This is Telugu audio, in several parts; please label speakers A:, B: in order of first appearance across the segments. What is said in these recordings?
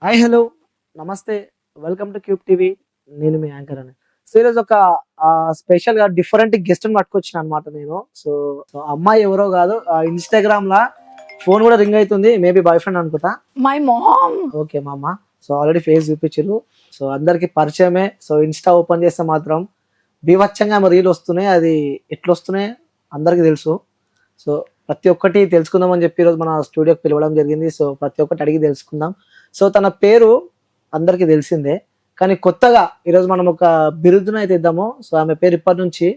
A: హాయ్ హలో నమస్తే వెల్కమ్ టు క్యూబ్ టీవీ. నేను మీ యాంకర్ అని. సో ఈరోజు ఒక స్పెషల్ గా డిఫరెంట్ గెస్ట్ ని పట్టుకొచ్చిన అనమాట నేను. సో అమ్మాయి ఎవరో కాదు, ఇన్స్టాగ్రామ్ లా ఫోన్ కూడా రింగ్ అవుతుంది, మేబీ బాయ్ ఫ్రెండ్ అనుకుంటా.
B: My mom.
A: ఓకే మా అమ్మ. సో ఆల్రెడీ ఫేస్ చూపించారు, సో అందరికి పరిచయమే. సో ఇన్స్టా ఓపెన్ చేస్తే మాత్రం బీభత్సంగా రీల్ వస్తున్నాయి. అది ఎట్లా వస్తున్నాయి అందరికి తెలుసు. సో ప్రతి ఒక్కటి తెలుసుకుందామని చెప్పి ఈరోజు మన స్టూడియోకి పిలవడం జరిగింది. సో ప్రతి ఒక్కటి అడిగి తెలుసుకుందాం. సో తన పేరు అందరికీ తెలిసిందే, కానీ కొత్తగా ఈరోజు మనం ఒక బిరుదును అయితే ఇద్దాము. సో ఆమె పేరు ఇప్పటి నుంచి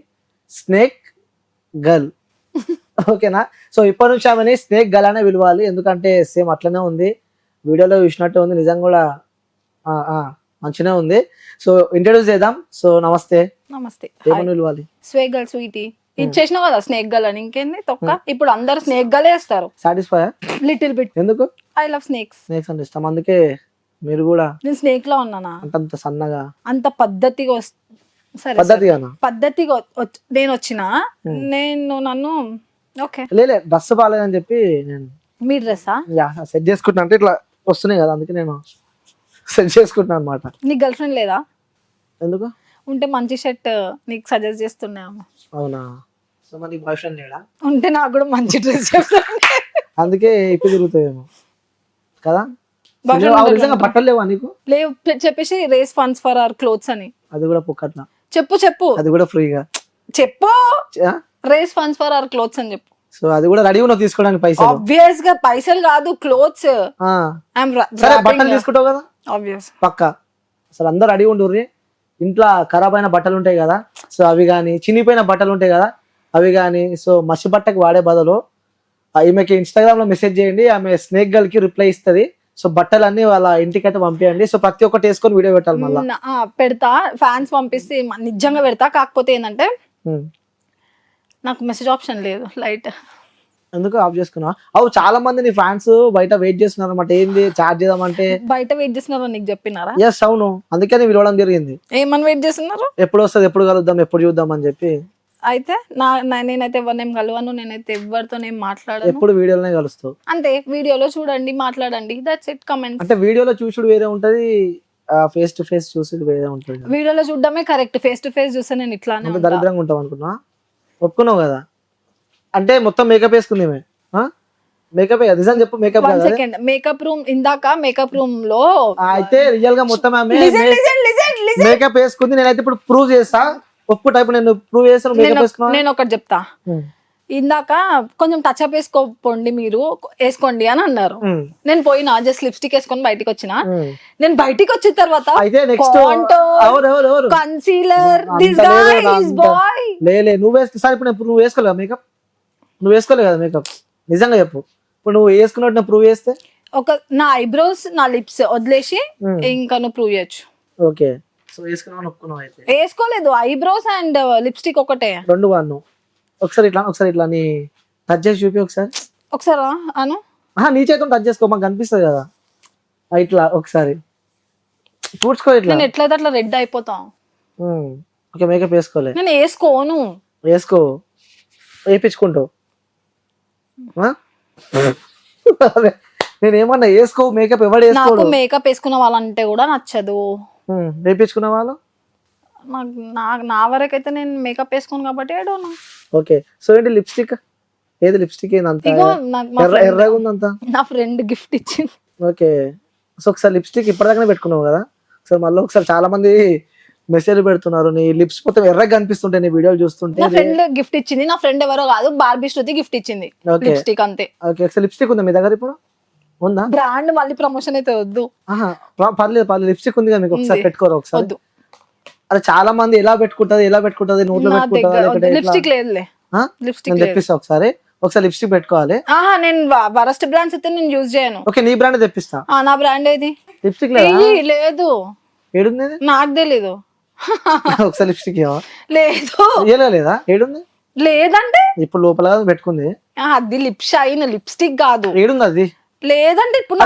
A: స్నేక్ గర్ల్. ఓకేనా? సో ఇప్పటి నుంచి ఆమెని స్నేక్ గర్ల్ అనే పిలవాలి, ఎందుకంటే సేమ్ అట్లనే ఉంది, వీడియోలో చూసినట్టు ఉంది, నిజంగా కూడా మంచిగా ఉంది. సో ఇంట్రడ్యూస్ చేద్దాం. సో నమస్తే.
B: నమస్తే.
A: ఏమని పిలవాలి?
B: స్నేక్ గర్ల్ స్వీటీ ఇచ్చేసినావు కదా, స్నేక్ గర్ల్ అని. ఇంకేంది తొక్క? ఇప్పుడు అందరు స్నేక్ గర్ల్ వేస్తారు.
A: సాటిస్ఫై?
B: Little bit.
A: ఎందుకు?
B: I love snakes.
A: స్నేక్స్ అంటే ఇష్టం, అందుకే మీరు కూడా
B: నేను స్నేక్ లో ఉన్నానా?
A: అంత సన్నగా
B: అంత పద్ధతిగా సరే
A: పద్ధతిగానా?
B: పద్ధతిగా నేను వచ్చిన నన్ను ఓకే
A: లేలే డ్రెస్ బాగాలేదని చెప్పి నేను
B: మీ డ్రెస్సా
A: సెట్ చేసుకుంటున్నా, అంటే ఇట్లా వస్తున్నాయి కదా, అందుకే నేను సెట్ చేసుకుంటున్నాను అనమాట.
B: నీ గర్ల్ ఫ్రెండ్ లేదా?
A: ఎందుకు?
B: ఉంటే మంచి షర్ట్ నీకు సజెస్ట్ చేస్తున్నాము.
A: అవునా? సో మరి బాయ్ ఫ్రెండ్ లేడా?
B: ఉంటే నాకు కూడా మంచి డ్రెస్ చెప్తాను.
A: అందుకే ఇప్పుడు తిరుగుతాయేమో కదా. నిజంగా బట్టలు లేవా నీకు?
B: లేవు చెప్పేసి raise funds for our clothes అని.
A: అది కూడా పొక్కట్లా
B: చెప్పు
A: అది కూడా ఫ్రీగా
B: చెప్పు. Raise funds for our clothes అని చెప్పు.
A: సో అది కూడా రెడీ ఉన్నావు తీసుకోవడానికి పైసలు?
B: ఆబ్వియస్ గా పైసలు కాదు, క్లోత్స్.
A: సరే బట్టలు తీసుకుంటావు కదా
B: ఆబ్వియస్
A: పక్క. అసలు అందరు రెడీ ఉండుర్రి. ఇంట్లో ఖరాబ్ అయిన బట్టలు ఉంటాయి కదా, సో అవి కానీ చినిగిపోయిన బట్టలు ఉంటాయి కదా అవి కానీ, సో మసి బట్టకి వాడే బదులు ఈమెకి ఇన్స్టాగ్రామ్ లో మెసేజ్ చేయండి, ఆమె స్నేక్ గర్ల్ కి రిప్లై ఇస్తుంది. సో బట్టలన్నీ వాళ్ళ ఇంటికైతే పంపించండి. సో ప్రతి ఒక్కటి వేసుకొని వీడియో పెట్టాలి. మళ్ళీ
B: పెడతా, ఫ్యాన్స్ పంపిస్తే నిజంగా పెడతా. కాకపోతే ఏంటంటే నాకు మెసేజ్ ఆప్షన్ లేదు, లైట్.
A: ఎందుకు ఆఫ్ చేసుకున్నా? అవు చాలా మంది నీ ఫ్యాన్స్ బయట వెయిట్ చేస్తున్నారు అనమాట. ఏంది చార్జ్ చేద్దామంటే
B: బయట వెయిట్ చేస్తున్నారు నీకు చెప్పినారా?
A: ఎస్ అవును, అందుకే నేను పిలవడం జరిగింది.
B: ఏమని వెయిట్ చేస్తున్నారు?
A: ఎప్పుడు వస్తుంది, ఎప్పుడు కలుద్దాం, ఎప్పుడు చూద్దాం అని చెప్పి.
B: అయితే నేనైతే ఎవరినేం కలవను, నేనైతే ఎవరితో మాట్లాడను.
A: ఎప్పుడు వీడియోలోనే కలుస్తావు
B: అంతే. వీడియోలో చూడండి, మాట్లాడండి, దట్స్ ఇట్. కమెంట్స్
A: అంటే వీడియోలో చూసుడు వేరే ఉంటది, ఫేస్ టు ఫేస్ చూసుడు వేరే ఉంటది.
B: వీడియోలో చూడడమే కరెక్ట్, ఫేస్ టు ఫేస్ చూస్తే నేను ఇట్లానే
A: అంటే దరిద్రంగా ఉంటావు అనుకున్నా. ఒప్పుకున్నావు కదా? అంటే మొత్తం మేకప్ వేసుకుంది మేకప్ నిజం చెప్పు. మేకప్
B: మేకప్ రూమ్, ఇందాక మేకప్ రూమ్ లో
A: అయితే రియల్ గా మొత్తం ఆమె మేకప్ వేసుకుంది. నేనైతే ఇప్పుడు ప్రూవ్ చేస్తా, ఒప్పు టైప్ నేను ప్రూవ్ చేస్తాను. మేకప్ వేసుకున్నా.
B: నేను ఒకటి చెప్తా. ఇందాక కొంచెం టచ్ అప్ వేసుకోండి, మీరు వేసుకోండి అని అన్నారు. నేను పోయినా జస్ట్ లిప్స్టిక్ వేసుకొని బయటికి వచ్చిన. నేను బయటికి వచ్చిన తర్వాత
A: అయితే నెక్స్ట్
B: కన్సీలర్ బాయ్
A: లేలే నువ్వు వేస్తే సార్. ఇప్పుడు నువ్వు వేసుకోలేదా మేకప్? నువ్వు వేసుకోలేదు కదా మేకప్, నిజంగా చెప్పు. ఇప్పుడు నువ్వు వేసుకున్నట్టు ప్రూవ్ చేస్తే
B: నా ఐబ్రోస్, నా లిప్స్ వదిలేసి ఇంకా నువ్వు ప్రూవ్ చేయొచ్చు.
A: ఓకే. సో వేసుకున్నావు, ఒప్పుకున్నావు. అయితే
B: వేసుకోలేదు, ఐబ్రోస్ అండ్ లిప్స్టిక్ ఒకటే.
A: రెండు వాడు ఒకసారి ఇట్లా నీ టచ్ చేసి చూపి ఒకసారి.
B: ఒకసారి అను.
A: నీ చేతులు టచ్ చేసుకో, మాకు కనిపిస్తుంది కదా ఇట్లా. ఒకసారి పూడ్చుకో ఇట్లా.
B: నేను ఎట్లయితే అట్లా రెడ్ అయిపోతాం.
A: ఓకే మేకప్ వేసుకోలే?
B: నేను వేసుకోను.
A: వేసుకో, వేయించుకుంటావు. నేను ఏమన్నా వేసుకో మేకప్ ఎవరు వేసుకోడు.
B: మేకప్ వేసుకున్న వాళ్ళంటే కూడా నచ్చదు.
A: వేయించుకున్న వాళ్ళు
B: నా వరకైతే నేను మేకప్ వేసుకోను కాబట్టి ఏడోనా.
A: ఓకే. సో ఏంటి లిప్స్టిక్? ఏది లిప్స్టిక్? ఎర్రగా ఉందంతా.
B: నా ఫ్రెండ్ గిఫ్ట్ ఇచ్చింది.
A: ఓకే. సో ఒకసారి లిప్స్టిక్ ఇప్పటిదాకానే పెట్టుకున్నావు కదా, ఒకసారి మళ్ళీ ఒకసారి. చాలా మంది మెసేజ్ పెడుతున్నారు, నీ లిప్స్ మొత్తం ఎర్రగా కనిపిస్తుంటే నీ వీడియోలు చూస్తుంటే.
B: నా ఫ్రెండ్ గిఫ్ట్ ఇచ్చింది. నా ఫ్రెండ్ ఎవరో కాదు, బార్బీ శృతి గిఫ్ట్ ఇచ్చింది లిప్స్టిక్, అంతే.
A: ఓకే. ఒకసారి లిప్స్టిక్ ఉందా మీ దగ్గర? ఇప్పుడు ఉందా?
B: బ్రాండ్ మళ్ళీ ప్రమోషన్ అయితే వద్దు.
A: పర్లేదు లిప్స్టిక్ ఉంది కదా మీకు, ఒకసారి పెట్టుకోరు ఒకసారి. వద్దు. అరే చాలా మంది ఎలా పెట్టుకుంటది నోట్లో పెట్టుకుంటది.
B: లిప్స్టిక్ లేదులే.
A: నేను తెప్పిస్తా ఒకసారి లిప్స్టిక్ పెట్టుకోవాలి.
B: నేను వరస్ట్ బ్రాండ్స్ అయితే నేను యూజ్ చేయను.
A: ఓకే, నీ బ్రాండ్ తెప్పిస్తా.
B: నా బ్రాండ్ ఏది?
A: లిప్స్టిక్
B: లేదు.
A: ఏడుంది?
B: నాకు తెలీదు.
A: ఒకసారి లిప్స్టిక్
B: లేదు.
A: లేదా? ఏడుంది?
B: లేదంటే
A: ఇప్పుడు లోపల పెట్టుకుంది.
B: అది లిప్ షైన్, లిప్స్టిక్ కాదు.
A: ఏడుంది అది?
B: లేదంటే ఇప్పుడు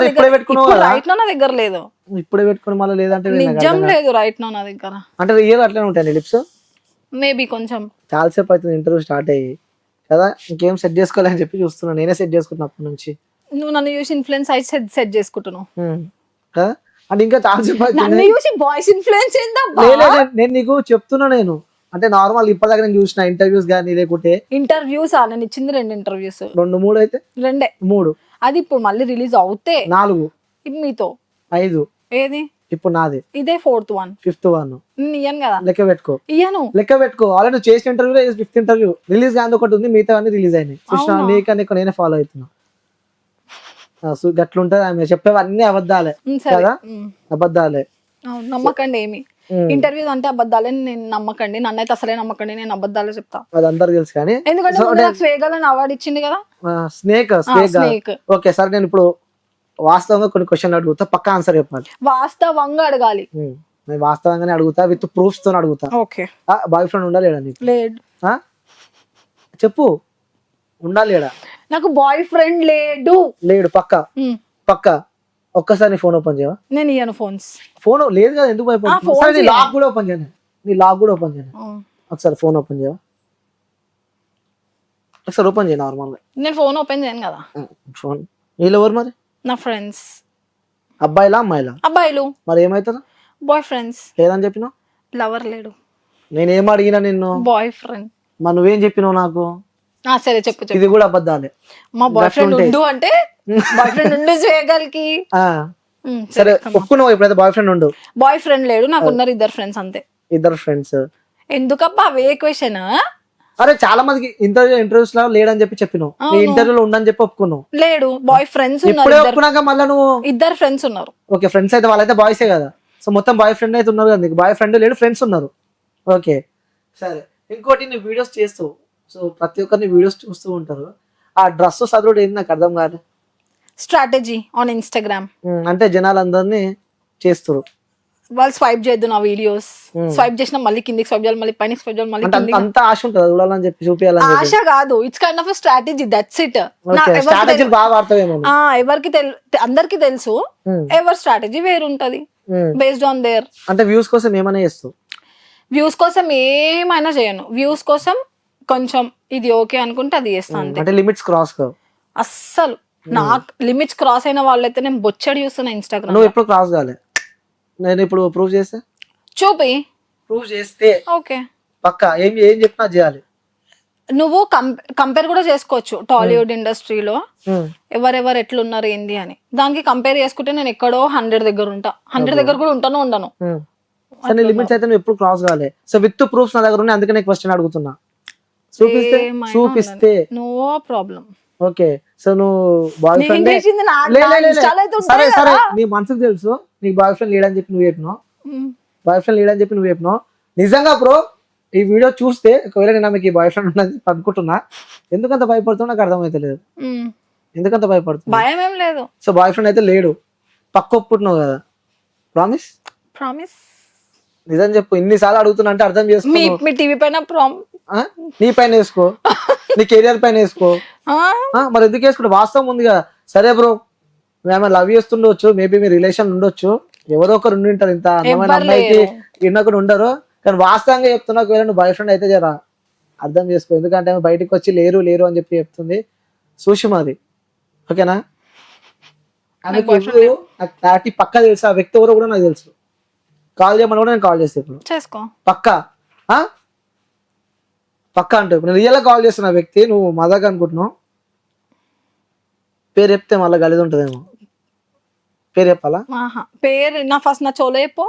B: రైట్ లో నా దగ్గర లేదు.
A: ఇప్పుడే పెట్టుకుని మళ్ళీ లేదంటే
B: నిజం లేదు, రైట్ లో నా దగ్గర.
A: అంటే రియల్ అట్లనే ఉంటాయి లిప్స్?
B: మేబీ కొంచెం.
A: చాలాసేపు అవుతుంది ఇంటర్వ్యూ స్టార్ట్ అయ్యి కదా, ఇంకేం సెట్ చేసుకోవాలని చెప్పి చూస్తున్నా. నేనే సెట్ చేసుకుంటున్నా అప్పటి నుంచి.
B: నువ్వు నన్ను చూసి ఇన్ఫ్లుయెన్స్ అయి సెట్ చేసుకుంటున్నావు.
A: కదా అంటే ఇంకా చాలా చెప్పాలి
B: నన్ను చూసి బాయ్స్ ఇన్ఫ్లుయెన్స్ ఏందబ్బా?
A: నేను నీకు చెప్తున్నా నేను అంటే నార్మల్ ఇప్పటిదాకా నేను చూసిన ఇంటర్వ్యూస్ కానీ లేకుంటే
B: ఇంటర్వ్యూస్ నేను ఇచ్చింది 2 ఇంటర్వ్యూస్,
A: 2 3 అయితే
B: 2.
A: 3
B: అది ఇప్పుడు మళ్ళీ రిలీజ్ అవుతే
A: 4
B: ఇది మీతో
A: 5
B: ఏది
A: ఇప్పుడు నాది
B: ఇదే 4th one.
A: 5th one
B: నేను ఇయ్యను కదా,
A: లెక్క పెట్టుకో
B: ఇయ్యను.
A: ఆల్రెడీ నువ్వు చేసిన ఇంటర్వ్యూలో 5th ఇంటర్వ్యూ రిలీజ్ కాని ఒకటి ఉంది, మిగతా అన్ని రిలీజ్ అయినాయి. చూసిన
B: అవునా?
A: నీకన్నా ఎక్కువ నేనే ఫాలో అవుతున్నా. గట్లుంటది ఆమె చెప్పేవన్నీ అబద్ధాలే
B: సరే.
A: కదా, అబద్ధాలే.
B: అవును, నమ్మకండి ఏమి ఇంటర్వ్యూస్ అంటే అబద్ధాలే, నేను నమ్మకండి. నన్నైతే అసలే నమ్మకండి, నేను అబద్ధాలే చెప్తా.
A: అది అందరికి తెలుసు కానీ
B: ఎందుకంటే ముందు నాకు స్వేగలని అవార్డు ఇచ్చింది కదా.
A: Snake
B: snake.
A: ఓకే సరే, నేను ఇప్పుడు వాస్తవంగా కొన్ని క్వశ్చన్లు అడుగుతా, పక్కా ఆన్సర్ చెప్పాలి.
B: వాస్తవంగా అడగాలి.
A: నేను వాస్తవంగానే అడుగుతా, విత్ ప్రూఫ్స్ తో అడుగుతా.
B: ఓకే.
A: బాయ్ ఫ్రెండ్ ఉండాలి నీకు?
B: లేడు.
A: చెప్పు, ఉండాలి లేడా?
B: నాకు బాయ్ ఫ్రెండ్ లేడు.
A: లేడు పక్కా? పక్కా. ఒక్కసారి నీ ఫోన్ ఓపెన్ చేయవా?
B: నేను ఇయ్యను ఫోన్స్.
A: ఫోన్ లేదు కదా, ఎందుకు భయపడుతున్నావు? సరే నీ లాక్ కూడా ఓపెన్ చేయను, నీ లాక్ కూడా ఓపెన్ చేయను. ఒకసారి ఫోన్ ఓపెన్ చేయవా? ఒకసారి ఓపెన్ చేయ నార్మల్గా.
B: నేను ఫోన్ ఓపెన్ చేయను కదా.
A: ఫోన్ వీళ్ళు ఎవరు మరి?
B: నా ఫ్రెండ్స్.
A: అబ్బాయిలా అమ్మాయిలా?
B: అబ్బాయిలు.
A: మరి ఏమవుతారా?
B: Bye friends.
A: లేదని చెప్పినావు.
B: లవర్ లేడు.
A: నేనేం అడిగినా నిన్ను?
B: Boy friend.
A: మరి నువ్వేం చెప్పినావు నాకు?
B: సరే చెప్పు.
A: ఇది కూడా అబద్ధాలే.
B: మా బాయ్ ఫ్రెండ్ ఉండు అంటే బాయ్ ఫ్రెండ్ ఉండు చేయగలికి.
A: సరే ఒప్పుకున్నావు, ఇప్పుడైతే బాయ్ ఫ్రెండ్ ఉండు.
B: బాయ్ ఫ్రెండ్ లేడు, నాకు ఉన్నారు 2 ఫ్రెండ్స్ అంతే.
A: 2 ఫ్రెండ్స్?
B: ఎందుకబ్బా అవే క్వశ్చన్?
A: అరే చాలా మందికి ఇంటర్వ్యూస్ లో లేడని చెప్పినావు, నీ ఇంటర్వ్యూలో ఉండని చెప్పి ఒప్పుకున్నావు.
B: లేడు, బాయ్ ఫ్రెండ్స్
A: ఇప్పుడే ఒప్పుకున్నాక మళ్ళీ నువ్వు
B: 2 ఫ్రెండ్స్ ఉన్నారు.
A: ఓకే, ఫ్రెండ్స్ అయితే వాళ్ళైతే బాయ్సే కదా, సో మొత్తం బాయ్ ఫ్రెండ్ అయితే ఉన్నారు కదా నీకు. బాయ్ ఫ్రెండ్ లేడు, ఫ్రెండ్స్ ఉన్నారు. ఓకే సరే. ఇంకోటి నీ వీడియోస్ చేస్తూ, సో ప్రతి ఒక్కరిని వీడియోస్ చూస్తూ ఉంటారు. ఆ డ్రెస్ చదువుడు ఏంది నాకు అర్థం కాదు.
B: Strategy on Instagram.
A: అంటే జనాలందరినీ చేస్తారు,
B: వాళ్ళు స్వైప్ చేయొద్దు నా వీడియోస్. స్వైప్ చేసిన మళ్ళీ కిందికి స్వైప్ చేయాలి, మళ్ళీ పైన స్వైప్ చేయాలి, మళ్ళీ కిందికి.
A: అంత ఆశ ఉంటుంది చూడాలని చెప్పి, చూపించాలని.
B: ఆశ కాదు, it's kind of strategy, that's it.
A: Strategy బాగా వాడతావేమో.
B: ఎవరికి అందరికి తెలుసు, ఎవరి స్ట్రాటజీ వేరుంటది బేస్డ్ ఆన్ దేర్.
A: అంటే వ్యూస్ కోసం ఏమైనా చేస్తావు?
B: వ్యూస్ కోసం ఏమైనా చేయను. వ్యూస్ కోసం కొంచెం ఇది ఓకే అనుకుంటే అది చేస్తాను.
A: అంటే లిమిట్స్ క్రాస్ కావు
B: అస్సలు. నాకు లిమిట్స్ క్రాస్ అయిన వాళ్ళైతే నేను బొచ్చడి చూస్తున్నా ఇన్స్టాగ్రామ్.
A: నువ్వు ఎప్పుడు క్రాస్ కాలే, నేను ఇప్పుడు ప్రూవ్ చేస్తే
B: చూపి.
A: ప్రూవ్ చేస్తే
B: ఓకే
A: పక్కా ఏం చెప్పినా చేయాలి.
B: నువ్వు కంపేర్ కూడా చేసుకోవచ్చు టాలీవుడ్ ఇండస్ట్రీలో ఎవరెవరు ఎట్లున్నారు ఏంది అని. దానికి కంపేర్ చేసుకుంటే నేను ఎక్కడో 100 దగ్గర ఉంటా. 100 దగ్గర కూడా ఉంటాను ఉండను.
A: సరే లిమిట్స్ అయితే నువ్వు ఎప్పుడు క్రాస్ కాలే. సో విత్ ప్రూఫ్స్ నా దగ్గర ఉన్నాయి, అందుకనే క్వశ్చన్ అడుగుతున్నా. చూపిస్తే
B: నో ప్రాబ్లం.
A: ఓకే. సో నువ్వు బాయ్ ఫ్రెండ్ సరే సరే, నీ మనసుకు తెలుసు నీకు బాయ్ ఫ్రెండ్ లేడని చెప్పి నువ్వు చెప్పినావు. బాయ్ ఫ్రెండ్ లేడని చెప్పి నువ్వు చెప్పినావు. నిజంగా బ్రో ఈ వీడియో చూస్తే ఒకవేళ నేను మీకు ఈ బాయ్ ఫ్రెండ్ ఉన్నది అనుకుంటున్నా, ఎందుకంత భయపడుతున్నా నాకు అర్థమైతలేదు. ఎందుకంత భయపడుతున్నా?
B: భయం ఏం లేదు.
A: సో బాయ్ ఫ్రెండ్ అయితే లేడు, పక్క ఒప్పుకుంటున్నావు కదా? ప్రామిస్?
B: ప్రామిస్.
A: నిజం చెప్పు. ఇన్నిసార్లు అడుగుతున్నా అంటే అర్థం చేసుకో.
B: మీ టీవీ పైన
A: నీ పైన వేసుకో, నీ కెరియర్ పైన వేసుకో. మరి ఎందుకు వేసుకుంటే వాస్తవం ఉంది కదా. సరే బ్రో, మేము లవ్ చేస్తుండొచ్చు, మేబీ మీ రిలేషన్ ఉండొచ్చు, ఎవరో ఒకరు ఉండి ఉంటారు, ఇంత అందమైన అమ్మాయికి ఇన్నొకరు ఉండరు. కానీ వాస్తవంగా చెప్తున్నా, ఒకవేళ నువ్వు బాయ్ ఫ్రెండ్ అయితే జరా అర్థం చేసుకో. ఎందుకంటే ఆమె బయటకు వచ్చి లేరు లేరు అని చెప్పి చెప్తుంది. సుషిమాది ఓకేనా? ఆమె క్లారిటీ పక్కా తెలుసు, ఆ వ్యక్తి ఎవరో కూడా నాకు తెలుసు. కాల్ చేయమని కూడా నేను కాల్ చేస్తే ఇప్పుడు
B: చేసుకో
A: పక్కా. పక్కా అంటే నేను రియల్ గా కాల్ చేస్తున్న వ్యక్తి, నువ్వు మజాక్ అనుకుంటున్నావు. పేరు చెప్తే మళ్ళీ గలీజ్ ఉంటదేమో. పేరు చెప్పాలా?
B: పేరు నా ఫస్ట్ నా చోలో చెప్పు.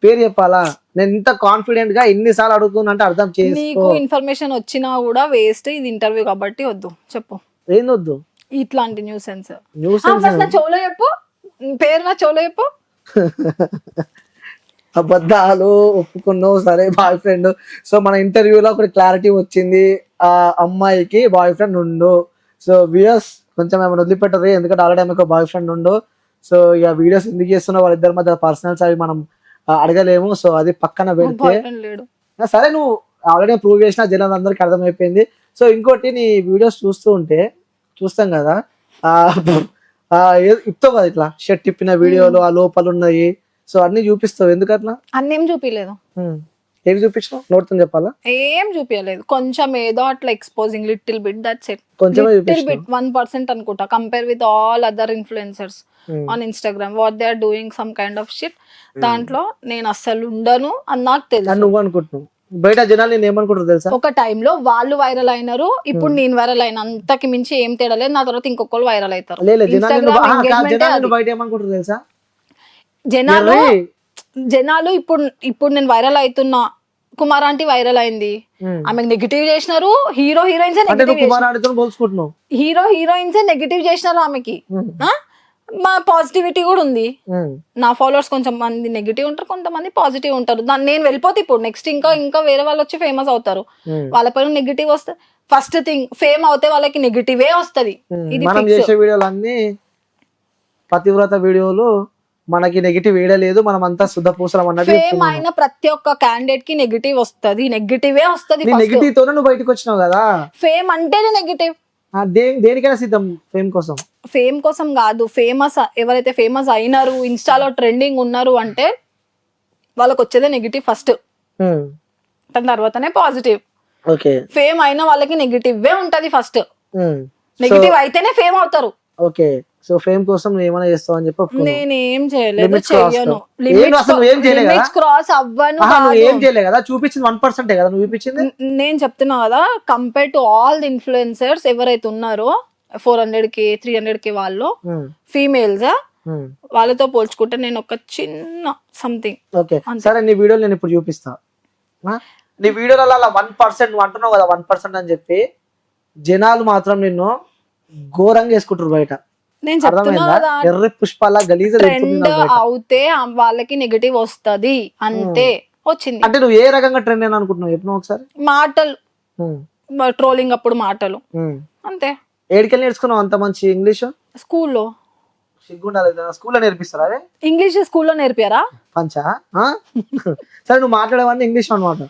A: పేరు చెప్పాలా? నేను ఇంత కాన్ఫిడెంట్ గా ఎన్నిసార్లు అడుగుతున్నా అంటే అర్థం చేసుకో.
B: నీకు ఇన్ఫర్మేషన్ వచ్చినా కూడా వేస్ట్, ఇది ఇంటర్వ్యూ కాబట్టి వద్దు. చెప్పు
A: ఏం వద్దు.
B: ఇట్లాంటి న్యూసెన్స్. ఫస్ట్ నా చోలో చెప్పు, పేరు నా చోలో చెప్పు.
A: అబద్ధాలు ఒప్పుకున్నావు, సరే బాయ్ ఫ్రెండ్. సో మన ఇంటర్వ్యూలో ఒకటి క్లారిటీ వచ్చింది, ఆ అమ్మాయికి బాయ్ ఫ్రెండ్ ఉండు. సో వ్యూయర్స్ కొంచెం ఏమైనా వదిలిపెట్టరు, ఎందుకంటే ఆల్రెడీ ఆమెకు బాయ్ ఫ్రెండ్ ఉండు. సో ఇక వీడియోస్ ఎందుకు చేస్తున్నా, వాళ్ళిద్దరి మధ్య పర్సనల్స్ అవి మనం అడగలేము. సో అది పక్కన పెడితే సరే, నువ్వు ఆల్రెడీ ప్రూవ్ చేసిన జనాలు అందరికి అర్థమైపోయింది. సో ఇంకోటి, నీ వీడియోస్ చూస్తాం కదా, ఇస్తావు కదా ఇట్లా షర్ట్ తిప్పిన వీడియోలు, ఆ లోపల ఉన్నాయి, సో అన్ని చూపిస్తావు. ఎందుకట్లా?
B: అన్నేం చూపిలేదు.
A: ఏవి చూపించినావు నోట్తో చెప్పాలా?
B: ఏం చూపించలేదు, కొంచెం ఏదో అట్లా exposing little bit, that's it.
A: కొంచెమే
B: లిటిల్
A: చూపించినావు.
B: బిట్ 1% అనుకుంటా, compare with all other influencers on Instagram what they are doing some kind of shit. దాంట్లో నేను అస్సలు ఉండను అని నాకు
A: అని
B: తెలుసు.
A: నువ్వు అనుకుంటున్నావు, బయట జనాలు నేను ఏమనుకుంటారు తెలుసా?
B: ఒక టైంలో వాళ్ళు వైరల్ అయినారు, ఇప్పుడు నేను వైరల్ అయిన, అంతకి మించి ఏం తేడా లేదు. నా తర్వాత ఇంకొకరు వైరల్ అవుతారు.
A: లేదు జనాలు
B: Instagram engagement ఏ అది.
A: బయట ఏమనుకుంటారు తెలుసా?
B: జనాలు
A: ఎర్రి.
B: జనాలు ఇప్పుడు నేను వైరల్ అవుతున్నా, కుమార్ ఆంటీ వైరల్ అయింది, ఆమెకు నెగిటివ్ చేసినారు. హీరో హీరోయిన్స్
A: అంటే
B: నెగిటివ్
A: నువ్వు కుమార్ ఆడితో పోల్చుకుంటున్నావు.
B: హీరో హీరోయిన్స్ నెగిటివ్ చేసినారు ఆమెకి. ఆ? మా పాజిటివిటీ కూడా ఉంది. నా ఫాలోవర్స్ కొంచెం మంది నెగిటివ్ ఉంటారు, కొంతమంది పాజిటివ్ ఉంటారు. దాన్ని నేను వెళ్ళిపోతే ఇప్పుడు నెక్స్ట్ ఇంకా వేరే వాళ్ళు వచ్చి ఫేమస్ అవుతారు, వాళ్ళ పైన నెగిటివ్ వస్తుంది. ఫస్ట్ థింగ్, ఫేమ్ అవుతే వాళ్ళకి నెగిటివే వస్తది. ఇది
A: మనం చేసే వీడియోలు అన్ని పతివ్రత వీడియోలు, మనకి నెగిటివ్ వేయలేదు, మనం అంతా శుద్ధ పూసలం అన్నట్టు
B: ఫేమ్ అయిన ప్రతి ఒక్క క్యాండిడేట్ కి నెగిటివ్ వస్తది, నెగిటివే వస్తది.
A: నెగిటివ్ తోనే నువ్వు బయటకు వచ్చినావు కదా.
B: ఫేమ్ అంటేనే నెగిటివ్.
A: దేనికైనా సిద్ధం ఫేమ్ కోసం.
B: ఫేమ్ కోసం కాదు, ఫేమస్ ఎవరైతే ఫేమస్ అయినారు, ఇన్స్టాలో ట్రెండింగ్ ఉన్నారు అంటే వాళ్ళకి వచ్చేదే నెగిటివ్ ఫస్ట్, దాని తర్వాతనే పాజిటివ్.
A: ఓకే,
B: ఫేమ్ అయిన వాళ్ళకి నెగిటివే ఉంటది ఫస్ట్. నెగిటివ్ అయితేనే ఫేమ్ అవుతారు.
A: ఓకే. సో ఫేమ్ కోసం నువ్వు ఏమైనా చేస్తావు అని చెప్పి
B: నేనేం చేయలేదు,
A: Limits
B: చెయ్యను.
A: అసలు నువ్వు ఏం చేయలే కదా?
B: లిమిట్స్ క్రాస్ అవ్వను.
A: నువ్వు ఏం చేయలే కదా, చూపించింది 1% కదా నువ్వు చూపించింది.
B: నేను చెప్తున్నా కదా, compare to all the influencers ఎవరైతే ఉన్నారో 400K 300K వాళ్ళు ఫీమేల్స్, వాళ్ళతో పోల్చుకుంటే నేను ఒక చిన్న సంథింగ్.
A: ఓకే సరే, నీ వీడియోలు నేను ఇప్పుడు చూపిస్తా. నీ వీడియోలలో అలా 1% నువ్వు అంటున్నావు కదా 1% అని చెప్పి, జనాలు మాత్రం నిన్ను ఘోరంగా వేసుకుంటారు బయట.
B: నేను చెప్తున్నా కదా,
A: ఎర్ర పుష్పాల గలీజ
B: ట్రెండ్ అవుతే వాళ్ళకి నెగటివ్ వస్తది అంతే. వచ్చింది
A: అంటే నువ్వు ఏ రకంగా ట్రెండ్ అని అనుకుంటున్నావు చెప్పు ఒకసారి.
B: మాటలు, ట్రోలింగ్ అప్పుడు మాటలు అంతే.
A: ఏడికెళ్ళి నేర్చుకున్నావు అంత మంచి ఇంగ్లీష్?
B: స్కూల్లో.
A: సిగ్గుండాలి, స్కూల్లో నేర్పిస్తారా అదే
B: ఇంగ్లీష్? స్కూల్లో నేర్పారా?
A: పంచా. సరే నువ్వు మాట్లాడేవన్నీ ఇంగ్లీష్ అనమాట.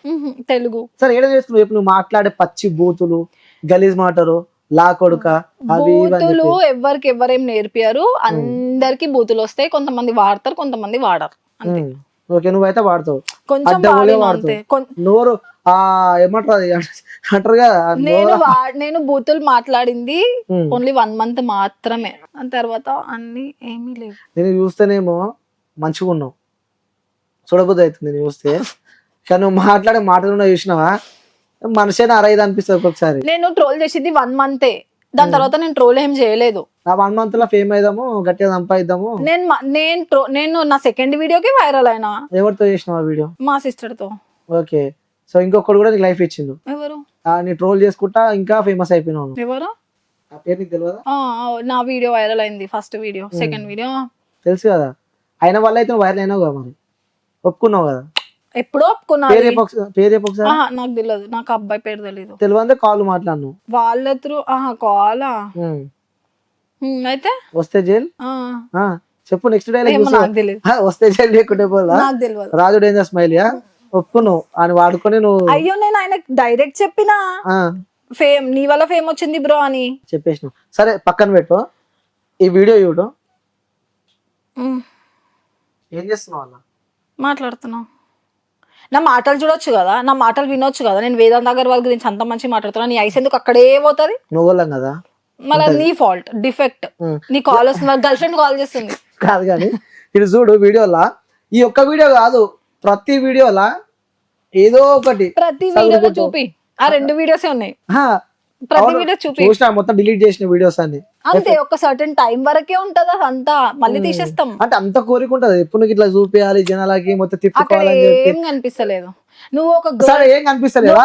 B: తెలుగు.
A: సరే ఏడ నేర్చుకున్నావు చెప్పు? నువ్వు మాట్లాడే పచ్చి బూతులు, గలీజ్ మాటలు, లా కొడుక, అవి
B: బూతులు ఎవరికి ఎవరేం నేర్పారు? అందరికి బూతులు వస్తాయి, కొంతమంది వాడతారు, కొంతమంది వాడరు.
A: ఓకే, నువ్వైతే వాడతావు,
B: కొంచెం
A: నోరు ఏమంటారు అంటారు కదా.
B: నేను బూతులు మాట్లాడింది ఓన్లీ 1 month మాత్రమే, దాని తర్వాత అన్ని ఏమీ లేవు.
A: నేను చూస్తేనేమో మంచిగా ఉన్నావు, చూడబుద్ధి అవుతుంది నేను చూస్తే, కానీ నువ్వు మాట్లాడే మాటలు చూసినావా మనిషిని అరైదు అనిపిస్తుంది ఒక్కొక్కసారి.
B: నేను ట్రోల్ చేసింది 1 month, దాని తర్వాత నేను ట్రోల్ ఏం చేయలేదు.
A: ఆ 1 month లో ఫేమ్ అయిదాము, గట్టిగా సంపాదిద్దాము.
B: నేను నా సెకండ్ వీడియోకి వైరల్ అయినా.
A: ఎవరితో చేసినావు ఆ వీడియో?
B: మా సిస్టర్ తో.
A: ఓకే, సో ఇంకొకటి కూడా నీకు లైఫ్ ఇచ్చిండు.
B: ఎవరు?
A: నీ ట్రోల్ చేసుకుంటా ఇంకా ఫేమస్ అయిపోయినావు.
B: ఎవరు?
A: ఆ పేరు నీకు తెలియదా?
B: నా వీడియో వైరల్ అయింది, ఫస్ట్ వీడియో. సెకండ్ వీడియో
A: తెలుసు కదా, అయిన వల్ల అయితే వైరల్ అయినావు కదా, మరి ఒప్పుకున్నావు కదా.
B: ఎప్పుడో ఒప్పుకున్నా.
A: పేరు ఒకసారి.
B: నాకు తెలియదు, నాకు అబ్బాయి పేరు తెలియదు.
A: తెలియదు కాల్ మాట్లాడినావు
B: వాళ్ళ త్రూ. కాలా అయితే
A: వస్తే జైల్ చెప్పు. నెక్స్ట్ డైలాగ్
B: నాకు తెలియదు.
A: వస్తే జైలు లేకుంటే పోలా,
B: నాకు తెలియదు.
A: రాజు డేంజర్ స్మైల్ ఒప్పుకున్నావు అని వాడుకొని నువ్వు.
B: అయ్యో నేను ఆయన డైరెక్ట్ చెప్పినా, ఫేమ్ నీ వల్ల ఫేమ్ వచ్చింది బ్రో అని
A: చెప్పేసినావు. సరే పక్కన పెట్టు, ఈ వీడియో చూడు. ఏం చేస్తున్నావు అన్న?
B: మాట్లాడుతున్నావు. నా మాటలు చూడొచ్చు కదా, నా మాటలు వినొచ్చు కదా. నేను వేదాంత్ అగర్వాల్ గురించి అంత మంచి మాట్లాడుతున్నా, నీ ఐస్ ఎందుకు అక్కడే పోతుంది?
A: నువ్వులం కదా,
B: మళ్ళీ నీ ఫాల్ట్, డిఫెక్ట్. నీ కాల్ వస్తుంది, గర్ల్ ఫ్రెండ్ కాల్ చేస్తుంది.
A: కాదు కానీ ఇది చూడు వీడియోలా, ఈ ఒక్క వీడియో కాదు, ప్రతి వీడియోలా ఏదో ఒకటి.
B: ప్రతి వీడియోలో చూపి, ఆ 2 వీడియోసే ఉన్నాయి. ప్రతి వీడియో చూపి.
A: చూసినా మొత్తం డిలీట్ చేసిన వీడియోస్ అన్ని
B: అంతే. ఒక సర్టెన్ టైం వరకే ఉంటది అదంతా, మళ్ళీ తీసేస్తాం.
A: అంటే అంత కోరిక ఉంటది ఎప్పుడు నీకు ఇట్లా చూపించాలి జనాలకి, మొత్తం తిప్పుకోవాలని చెప్పి.
B: ఏం కనిపిస్తలేదు. నువ్వు ఒక
A: సరే ఏం కనిపిస్తలేదా?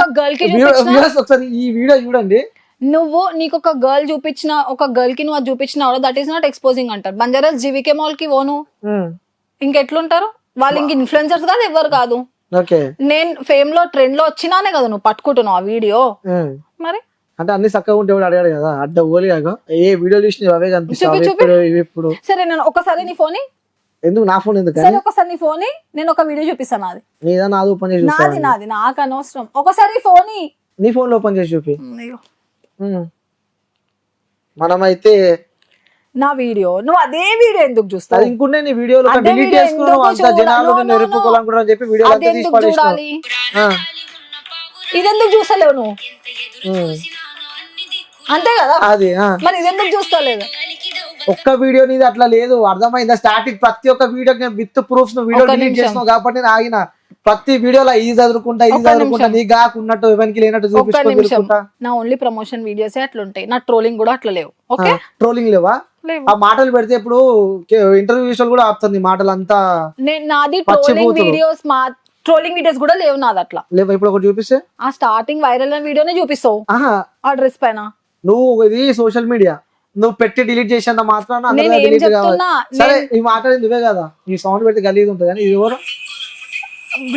A: ఒకసారి ఈ వీడియో చూడండి.
B: నువ్వు నీకు ఒక గర్ల్ చూపించిన, ఒక గర్ల్ కి నువ్వు అది చూపించినా దట్ ఈస్ నాట్ ఎక్స్పోజింగ్ అంటారు. బంజారాస్ జీవికే మాల్ కి పోను, ఇంకెట్లుంటారు వాళ్ళు? ఇంక ఇన్ఫ్లుయెన్సర్స్ కాదు, ఎవరు కాదు. నేను ఫేమ్ లో ట్రెండ్ లో వచ్చినానే కదా నువ్వు పట్టుకుంటున్నావు ఆ వీడియో. మరి
A: అంటే అన్ని చక్కగా ఉంటే కూడా అడిగాడు కదా, అడ్డ ఓలి కాక ఏ వీడియో చూసి అవే కనిపిస్తాయి ఇప్పుడు.
B: సరే నేను ఒకసారి నీ ఫోన్,
A: ఎందుకు నా ఫోన్ ఎందుకు?
B: సరే ఒకసారి నీ ఫోన్, నేను ఒక వీడియో చూపిస్తాను. నాది
A: నీదా? నాది ఓపెన్ చేసి
B: నాది నాకు అనవసరం. ఒకసారి ఫోన్,
A: నీ ఫోన్ లో ఓపెన్ చేసి చూపి. మనమైతే
B: నా వీడియో నువ్వు అదే వీడియో ఎందుకు చూస్తావు?
A: అది ఇంకుండే నీ వీడియోలో
B: అదే
A: డిలీట్
B: video
A: చేసుకున్నావు
B: ఎందుకు
A: అంత
B: చూడాలి?
A: జనాలు
B: No,
A: నిన్ను
B: no,
A: ఎరుపుకోవాలనుకుంటారని చెప్పి వీడియో
B: అది
A: అంతా తీసి
B: ఎందుకు
A: పడేసినావు.
B: చూడాలి? ఇదెందుకు చూస్తలేవు నువ్వు? అంతే కదా,
A: అది
B: మరి ఇదెందుకు చూస్తలేదు?
A: ఒక్క వీడియో నీది అట్లా లేదు, అర్థమైందా? స్టార్టింగ్ ప్రతి ఒక్క వీడియో విత్ ప్రూఫ్స్ నువ్వు వీడియో
B: ఒక్క
A: డిలీట్
B: నిమిషం.
A: చేసినావు కాబట్టి నేను ఆగిన. ప్రతి వీడియోలో ఇది చదువుకుంటా ఇది
B: ఒక్క
A: చదువుకుంటా
B: నిమిషం.
A: నీ కాకున్నట్టు ఎవరికి లేనట్టు
B: ఒక్క
A: చూపించుకొని
B: నిమిషం,
A: తిరుగుకుంటా.
B: నా ఓన్లీ ప్రమోషన్ వీడియోసే అట్లుంటాయి, నా ట్రోలింగ్ కూడా అట్లా లేవు. ఓకే,
A: ట్రోలింగ్ లేవా?
B: లేవు.
A: ఆ మాటలు పెడితే ఇప్పుడు ఇంటర్వ్యూ విషయాలు కూడా ఆపుతుంది మాటలు అంతా.
B: నాది
A: పచ్చి
B: ట్రోలింగ్
A: బూతులు.
B: వీడియోస్, మా ట్రోలింగ్ వీడియోస్ కూడా లేవు నాది అట్లా.
A: లేవా? ఇప్పుడు ఒకటి చూపిస్తే
B: ఆ స్టార్టింగ్ వైరల్ అయిన వీడియోనే చూపిస్తావు
A: ఆహా,
B: ఆ డ్రెస్ పైన.
A: నువ్వు ఇది సోషల్ మీడియా నువ్వు పెట్టి డిలీట్ చేసేంత మాత్రాన
B: నేను ఏం
A: డిలీట్ కావాలి.
B: చెప్తున్నా,
A: సరే ఈ మాట్లాడింది నువ్వే కదా, ఈ సౌండ్ పెడితే గలీజ్ ఉంటుంది కానీ ఇది ఎవరు?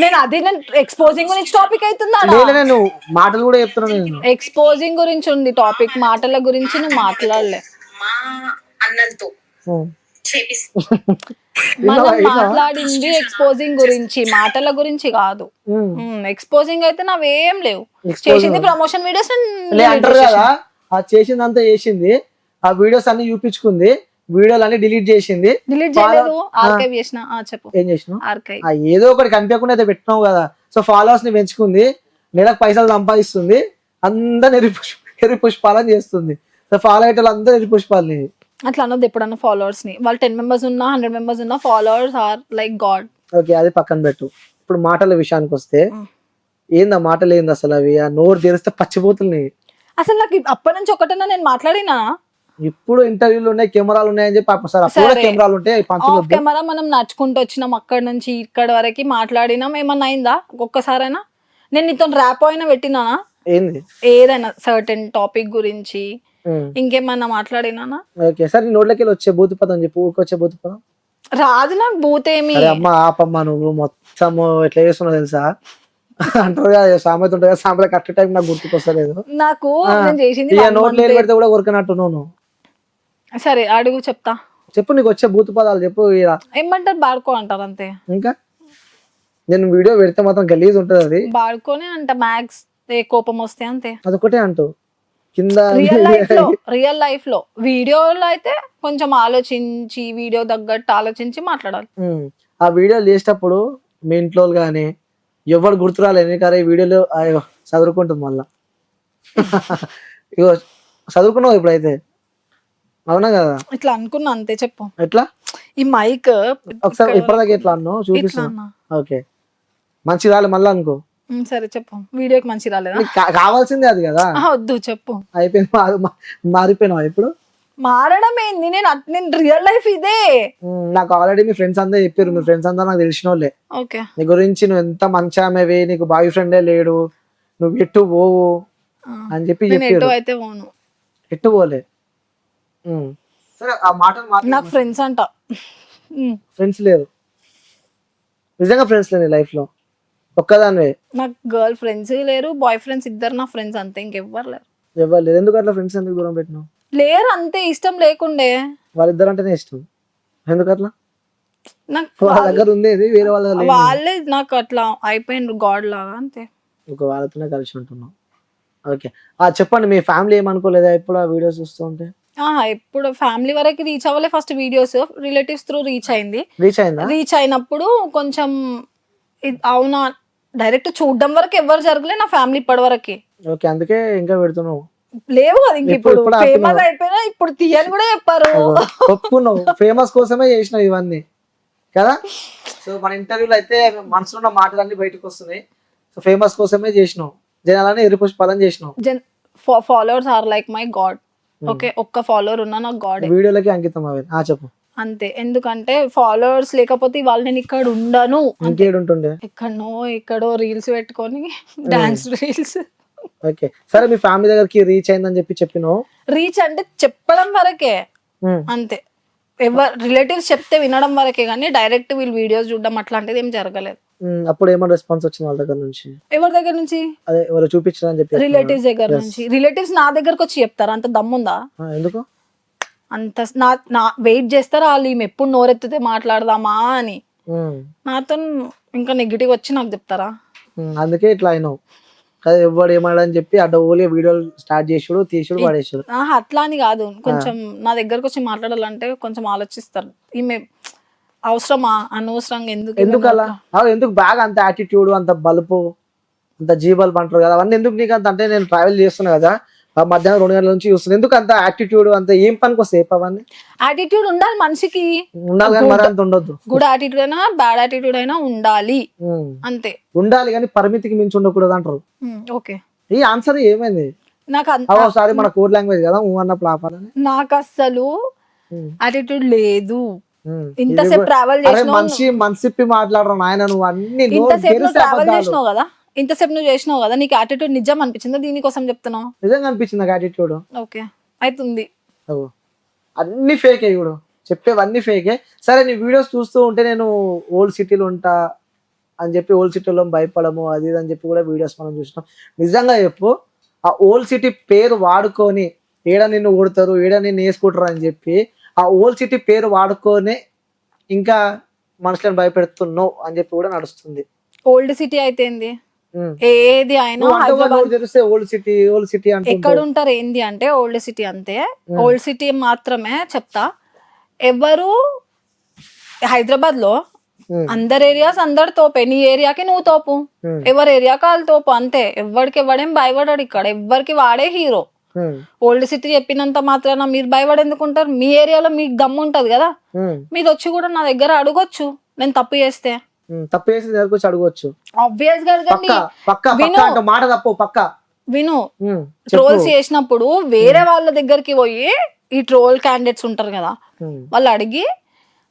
B: నేను అదే నేను ఎక్స్పోజింగ్ గురించి టాపిక్ అవుతుందా?
A: లేదు నేను మాటలు కూడా చెప్తున్నాను నేను.
B: ఎక్స్పోజింగ్ గురించి ఉంది టాపిక్, మాటల గురించి నువ్వు మాట్లాడలే.
C: మా అన్నలతో
A: ఉం.
B: మనం
A: విన్నావా?
B: మాట్లాడింది ఎక్స్పోజింగ్ గురించి, మాటల గురించి కాదు.
A: ఉం.
B: ఎక్స్పోజింగ్ అయితే నావేం లేవు.
A: Exposing.
B: చేసింది ప్రమోషన్ వీడియోస్.
A: లే అంటారు కదా, ఆ చేసిందంతా చేసింది, ఆ వీడియోస్ అన్ని చూపించుకుంది, వీడియోలు అన్ని డిలీట్ చేసింది.
B: డిలీట్ చేయలేదు, ఆర్కైవ్ చేసిన. చెప్పు,
A: ఏం చేసినావు?
B: ఆర్కైవ్.
A: ఏదో ఒకటి కనిపించకుండా అయితే పెట్టినావు కదా. సో ఫాలోవర్స్ ని పెంచుకుంది, నెలకు పైసలు సంపాదిస్తుంది, అందరు ఎరి పుష్పాలని చేస్తుంది. సో ఫాలో అయ్యేటోళ్ళు అందరూ ఎరి పుష్పాలని.
B: అట్లా అన్నది ఎప్పుడన్నా ఫాలోవర్స్ ని. వాళ్ళు 10 members ఉన్నా 100 members ఉన్నా followers are like god.
A: Okay, అది పక్కన పెట్టు. ఇప్పుడు మాటల విషయానికి వస్తే ఏందా మాటలు ఏంది అసలు? అవి ఆ నోరు తెరిస్తే పచ్చిపోతుంది.
B: అసలు నాకు అప్పటి నుంచి ఒకటన్నా నేను మాట్లాడినా?
A: ఇప్పుడు ఇంటర్వ్యూలు ఉన్నాయి, కెమెరాలు ఉన్నాయని చెప్పి సార్ అప్పుడు
B: సరే.
A: కెమెరాలు ఉంటాయి పంచులు.
B: ఆఫ్ కెమెరా మనం నడుచుకుంటూ వచ్చినాం, అక్కడ నుంచి ఇక్కడ వరకు మాట్లాడినాం. ఏమన్నా అయిందా ఒక్కసారైనా? నేను నీతో ర్యాప్ అయినా పెట్టినానా?
A: ఏంది?
B: ఏదైనా సర్టెన్ టాపిక్ గురించి ఇంకేమన్నా మాట్లాడినానా?
A: ఓకే, సరే నీ నోట్లోకి వెళ్ళి వచ్చే బూతు పదం చెప్పు. ఊరికొచ్చే బూతు పదం.
B: రాదు నాకు భూతేమి.
A: అరే అమ్మ ఆపమ్మా, నువ్వు మొత్తం ఎట్లా చేస్తున్నావు తెలుసా? అంటారు కదా సామెత ఉంటుంది కదా, సామెత కరెక్ట్ టైం నాకు గుర్తుకొస్తలేదు.
B: నాకు నేను చేసింది
A: ఇక
B: 1
A: నోట్లో
B: month.
A: వెళ్ళి పెడితే కూడా కొరకనట్టు నువ్వు.
B: సరే అడుగు, చెప్తా.
A: చెప్పు, నీకు వచ్చే బూతు పదాలు చెప్పు. ఇక
B: ఏమంటారు? బాడుకో అంటారు అంతే.
A: ఇంకా నేను వీడియో పెడితే మాత్రం గలీజ్ ఉంటుంది అది.
B: బాడుకోనే అంట మ్యాక్స్, కోపం వస్తే అంతే.
A: అదొకటే అంటూ కింద
B: రియల్ లైఫ్ లో వీడియోలో అయితే కొంచెం ఆలోచించి, వీడియో తగ్గట్టు ఆలోచించి మాట్లాడాలి.
A: ఆ వీడియోలు చేసేటప్పుడు మీ ఇంట్లో కానీ ఎవరు గుర్తురాలి, ఎందుకంటే ఈ వీడియోలో అయ్యో చదువుకుంటుంది మళ్ళా. ఇగో చదువుకున్నావు ఇప్పుడైతే, అవునా కదా?
B: ఇట్లా అనుకున్నా అంతే. చెప్పు.
A: ఎట్లా?
B: ఈ మైక్
A: ఒకసారి ఇప్పటిదాకా ఎట్లా అన్నావు చూపిస్తున్నా. ఓకే, మంచి రాలి మళ్ళా అనుకో.
B: సరే చెప్పు. వీడియోకి మంచి రాలేదా?
A: నీకు కావాల్సిందే అది కదా.
B: వద్దు చెప్పు.
A: అయిపోయింది, మారిపోయినావు ఇప్పుడు.
B: మారడం ఏంది? నేను రియల్ లైఫ్ ఇదే.
A: నాకు ఆల్రెడీ మీ ఫ్రెండ్స్ అందరూ చెప్పారు, మీ ఫ్రెండ్స్ అందరూ నాకు తెలిసిన వాళ్ళే.
B: ఓకే,
A: నీ గురించి నువ్వు ఎంత మంచి ఆమెవి, నీకు బాయ్ ఫ్రెండే లేడు, నువ్వు ఎట్టు పోవు అని చెప్పి
B: నేను ఎటు
A: చెప్పారు.
B: అయితే పోను.
A: ఎట్టు పోలే. సరే ఆ మాటలు
B: నాకు ఫ్రెండ్స్ అంట.
A: ఫ్రెండ్స్ లేరు, నిజంగా ఫ్రెండ్స్ లేరు లైఫ్ లో, ఒక్కదానివే.
B: నాకు గర్ల్ ఫ్రెండ్స్ లేరు, బాయ్ ఫ్రెండ్స్ ఇద్దరు నా ఫ్రెండ్స్ అంతే, ఇంకెవ్వరు లేరు.
A: ఎవరు లేరు. ఎందుకు అట్లా ఫ్రెండ్స్ ఎందుకు దూరం పెట్టినావు?
B: లేరు అంతే, ఇష్టం లేకుండే.
A: వాళ్ళిద్దరు అంటేనే ఇష్టం, ఎందుకు అట్లా?
B: నాకు
A: వాళ్ళ దగ్గర ఉండేది వేరే వాళ్ళ దగ్గర లేదు.
B: వాళ్ళే నాకు అట్లా అయిపోయిండ్రు గాడ్ లాగా అంతే.
A: ఒక వాళ్ళతోనే కలిసి ఉంటున్నాం. ఓకే, చెప్పండి, మీ ఫ్యామిలీ ఏమనుకోలేదా ఇప్పుడు ఆ వీడియోస్ చూస్తూ ఉంటే?
B: ఇప్పుడు ఫ్యామిలీ వరకు రీచ్ అవ్వలే. First videos relatives through reach అయింది.
A: రీచ్ అయిందా?
B: రీచ్ అయినప్పుడు కొంచెం అవునా, డైరెక్ట్ చూడడం వరకు ఎవరు జరగలే నా ఫ్యామిలీ ఇప్పటి వరకు.
A: ఓకే, అందుకే ఇంకా పెడుతున్నావు.
B: లేవు కదా ఇంక, ఇప్పుడు
A: ఇప్పుడు
B: ఫేమస్ అయిపోయినా ఇప్పుడు తీయని కూడా చెప్పారు.
A: ఒప్పుకున్నావు, ఫేమస్ కోసమే చేసినావు ఇవన్నీ కదా. సో మన ఇంటర్వ్యూలో అయితే మనసులో ఉన్న మాటలన్నీ బయటకు వస్తున్నాయి. సో ఫేమస్ కోసమే చేసినావు, జనాలని ఎరిపుష్పాలని చేసినావు.
B: Followers are like my god. Okay, ఒక్క ఫాలోవర్ ఉన్నా నాకు గాడ్.
A: వీడియోలకి అంకితం అవి. చెప్పు.
B: అంతే, ఎందుకంటే ఫాలోవర్స్ లేకపోతే వాళ్ళు నేను ఇక్కడ ఉండను.
A: ఇంకేడుంటుండే?
B: ఎక్కడో రీల్స్ పెట్టుకొని డాన్స్ రీల్స్.
A: ఓకే, సరే మీ ఫ్యామిలీ దగ్గరికి రీచ్ అయిందని చెప్పినావు.
B: రీచ్ అంటే చెప్పడం వరకే అంతే. ఎవరు రిలేటివ్స్ చెప్తే వినడం వరకే, కానీ డైరెక్ట్ వీళ్ళు వీడియోస్ చూడడం అట్లాంటిది ఏం జరగలేదు.
A: అప్పుడు ఏమైనా రెస్పాన్స్ వచ్చింది వాళ్ళ దగ్గర నుంచి?
B: ఎవరి దగ్గర నుంచి?
A: అదే ఎవరు చూపించారని చెప్పి.
B: రిలేటివ్స్ దగ్గర నుంచి. రిలేటివ్స్ నా దగ్గరకు వచ్చి చెప్తారా? అంత దమ్ముందా?
A: ఎందుకు
B: అంత నా వెయిట్ చేస్తారా వాళ్ళు, ఈమె ఎప్పుడు నోరెత్తితే మాట్లాడదామా అని. నాతో ఇంకా నెగిటివ్ వచ్చి నాకు చెప్తారా?
A: అందుకే ఇట్లా అయినావు కదా ఎవడు ఏమన్నాడని చెప్పి అడ్డ ఓలే వీడియోలు స్టార్ట్ చేసుడు తీసుడు పడేసాడు.
B: అట్లా అని కాదు, కొంచెం నా దగ్గరకు వచ్చి మాట్లాడాలంటే కొంచెం ఆలోచిస్తారు. ఈమె అవసరమా, అనవసరంగా ఎందుకు
A: అలా ఎందుకు బాగా అంత యాటిట్యూడ్, అంత బలుపు, అంత జీబల్పు అంటారు కదా, అవన్నీ ఎందుకు నీకు అంత? అంటే నేను ట్రావెల్ చేస్తున్నా కదా, మధ్యాహ్నం 2 గంటల నుంచి చూస్తున్నా, ఎందుకు అంత యాటిట్యూడ్, అంత ఏం పనికి వస్తాయి అవన్నీ?
B: యాటిట్యూడ్ ఉండాలి మనిషికి,
A: ఉండాలి కానీ మరి అంత ఉండొద్దు.
B: గుడ్ యాటిట్యూడ్ అయినా బ్యాడ్ యాటిట్యూడ్ అయినా ఉండాలి, అంతే.
A: ఉండాలి కానీ పరిమితికి మించి ఉండకూడదు అంటారు.
B: ఓకే,
A: ఈ ఆన్సర్ ఏమైంది?
B: నాకు
A: సారీ మన కోడ్ లాంగ్వేజ్ కదా అన్నప్పుడు ఆపాలని.
B: నాకు అస్సలు యాటిట్యూడ్ లేదు. ఇంతసేపు ట్రావెల్
A: మనసిప్పి మాట్లాడరు నాయన, నువ్వు అన్ని
B: ఇంతసేపు నువ్వు ట్రావెల్ చేసినావు కదా, ఇంతసేపు నువ్వు చేసినావు కదా, నీకు యాటిట్యూడ్ నిజం అనిపించిందా? దీనికోసం చెప్తున్నావు?
A: నిజంగా అనిపించింది నాకు యాటిట్యూడ్.
B: ఓకే, అవుతుంది.
A: అన్ని ఫేకే ఇప్పుడు చెప్పేవన్నీ ఫేకే. సరే నీ వీడియోస్ చూస్తూ ఉంటే నేను ఓల్డ్ సిటీలో ఉంటా అని చెప్పి ఓల్డ్ సిటీలో భయపడము అది ఇది అని చెప్పి కూడా వీడియోస్ మనం చూసినాం. నిజంగా చెప్పు, ఆ ఓల్డ్ సిటీ పేరు వాడుకొని ఏడ నిన్ను కొడతారు, ఏడ నిన్ను వేసుకుంటారు అని చెప్పి ఆ ఓల్డ్ సిటీ పేరు వాడుకొని ఇంకా మనుషులను భయపెడుతున్నావు అని చెప్పి కూడా నడుస్తుంది.
B: ఓల్డ్ సిటీ అయితే ఏంది, ఏది అయినా
A: తెలిస్తే ఓల్డ్ సిటీ అంటే
B: ఎక్కడ ఉంటారు ఏంది అంటే ఓల్డ్ సిటీ అంతే. ఓల్డ్ సిటీ మాత్రమే చెప్తా. ఎవరు హైదరాబాద్ లో అందరు ఏరియాస్ అందరు తోపే, నీ ఏరియాకి నువ్వు తోపు, ఎవరి ఏరియాకి వాళ్ళు తోపు, అంతే. ఎవరికి ఎవడేం భయపడాడు ఇక్కడ, ఎవరికి వాడే హీరో. ఓల్డ్ సిటీ చెప్పినంత మాత్రాన మీరు భయపడేందుకుంటారు? మీ ఏరియాలో మీకు దమ్ము ఉంటది కదా, మీది వచ్చి కూడా నా దగ్గర అడగొచ్చు. నేను తప్పు చేస్తే
A: అడగొచ్చు.
B: ఆబ్వియస్ గా
A: మాట తప్పు పక్క
B: విను. ట్రోల్స్ చేసినప్పుడు వేరే వాళ్ళ దగ్గరికి పోయి ఈ ట్రోల్ క్యాండిడేట్స్ ఉంటారు కదా, వాళ్ళు అడిగి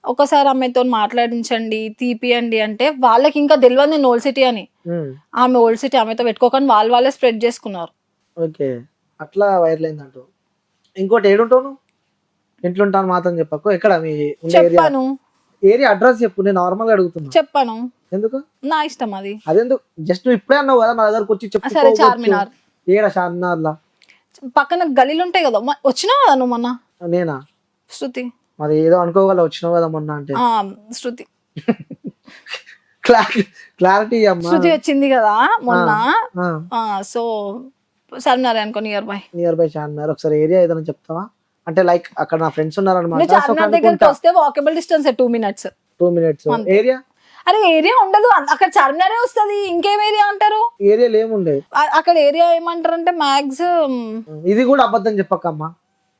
B: ఒకసారి ఆమెతో మాట్లాడించండి, తీపియండి అంటే వాళ్ళకి ఇంకా తెలియదు నేను ఓల్డ్ సిటీ అని. ఆమె ఓల్డ్ సిటీ ఆమెతో పెట్టుకోకని వాళ్ళే స్ప్రెడ్ చేసుకున్నారు.
A: ఓకే, అట్లా వైరల్ అయిందంటూ. ఇంకోటి ఏడుంటావు? ఇంట్లో ఉంటాను మాత్రం చెప్పకు. ఎక్కడ మీ
B: చెప్పాను?
A: ఏరియా అడ్రస్ చెప్పు, నేను నార్మల్ గా అడుగుతున్నా.
B: చెప్పాను.
A: ఎందుకు?
B: నా ఇష్టం అది.
A: అదెందుకు? జస్ట్ నువ్వు ఇప్పుడే అన్నావు కదా నా దగ్గరకు వచ్చి చెప్పు.
B: సరే, చార్మినార్.
A: ఏడ చార్మినార్ లా
B: పక్కన గలీలు ఉంటాయి కదా, వచ్చినావు కదా నువ్వు మొన్న.
A: నేనా?
B: శృతి.
A: మరి ఏదో అనుకోగల వచ్చినావు కదా మొన్న అంటే.
B: శృతి
A: క్లారిటీ అమ్మా.
B: శృతి వచ్చింది కదా మొన్న. సో చార్మినార్ అనుకో, నియర్ బై
A: చార్మినార్. ఒకసారి ఏరియా ఏదైనా చెప్తావా? అంటే లైక్ అక్కడ నా ఫ్రెండ్స్ ఉన్నారన్నమాట.
B: చార్మినార్ దగ్గరికి వస్తే వాకబుల్ డిస్టెన్స్ 2 minutes.
A: ఏరియా?
B: అరే ఏరియా ఉండదు అక్కడ, చార్మినారే వస్తది. ఇంకేం ఏరియా అంటారు?
A: ఏరియాలు ఏముండదు
B: అక్కడ. ఏరియా ఏమంటారు అంటే మాక్సిమం.
A: ఇది కూడా అబద్ధం చెప్పకమ్మా,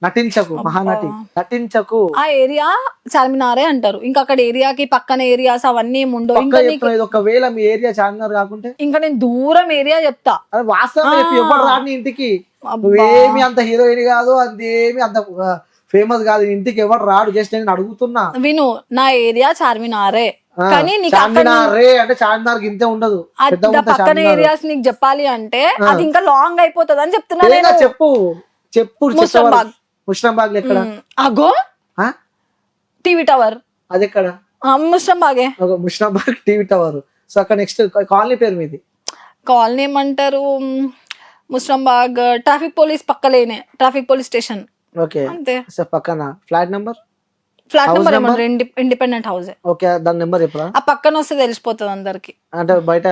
A: నటించకు, మహానటి నటించకు.
B: ఆ ఏరియా చార్మినారే అంటారు. ఇంకా అక్కడ ఏరియాకి పక్కన ఏరియాస్ అవన్నీ ఉండవు. ఇంకా
A: ఒకవేళ మీ ఏరియా చార్మినార్ కాకుంటే
B: ఇంకా నేను దూరం ఏరియా చెప్తా.
A: వాస్తవం చెప్పి ఎవరు రాని ఇంటికి. నువ్వేమి అంత హీరోయిన్ కాదు, అదేమి అంత ఫేమస్ కాదు, ఇంటికి ఎవరు రాడు. జస్ట్ నేను అడుగుతున్నా.
B: విను, నా ఏరియా చార్మినారే, కానీ
A: చార్మినారే అంటే చార్మినార్ ఇంతే ఉండదు.
B: పక్కన ఏరియాస్ నీకు చెప్పాలి అంటే అది ఇంకా లాంగ్ అయిపోతుంది అని చెప్తున్నా.
A: చెప్పు చెప్పు. ముష్రాబాగ్ ఎక్కడ?
B: అగో టీవీ టవర్.
A: అది ఎక్కడ?
B: ముష్రాబాగే.
A: Mushrabagh TV tower. సో అక్కడ నెక్స్ట్ కాలనీ పేరు మీది?
B: కాలనీ ఏమంటారు? ముష్రాబాగ్ ట్రాఫిక్ పోలీస్ పక్కలేనే, ట్రాఫిక్ పోలీస్ స్టేషన్.
A: ఓకే,
B: అంతే.
A: పక్కన ఫ్లాట్ నెంబర్
B: ఏమన్నా ఇండిపెండెంట్ హౌస్.
A: ఓకే, దాని నెంబర్ చెప్పరా?
B: ఆ పక్కన వస్తే తెలిసిపోతుంది అందరికి.
A: అంటే బయట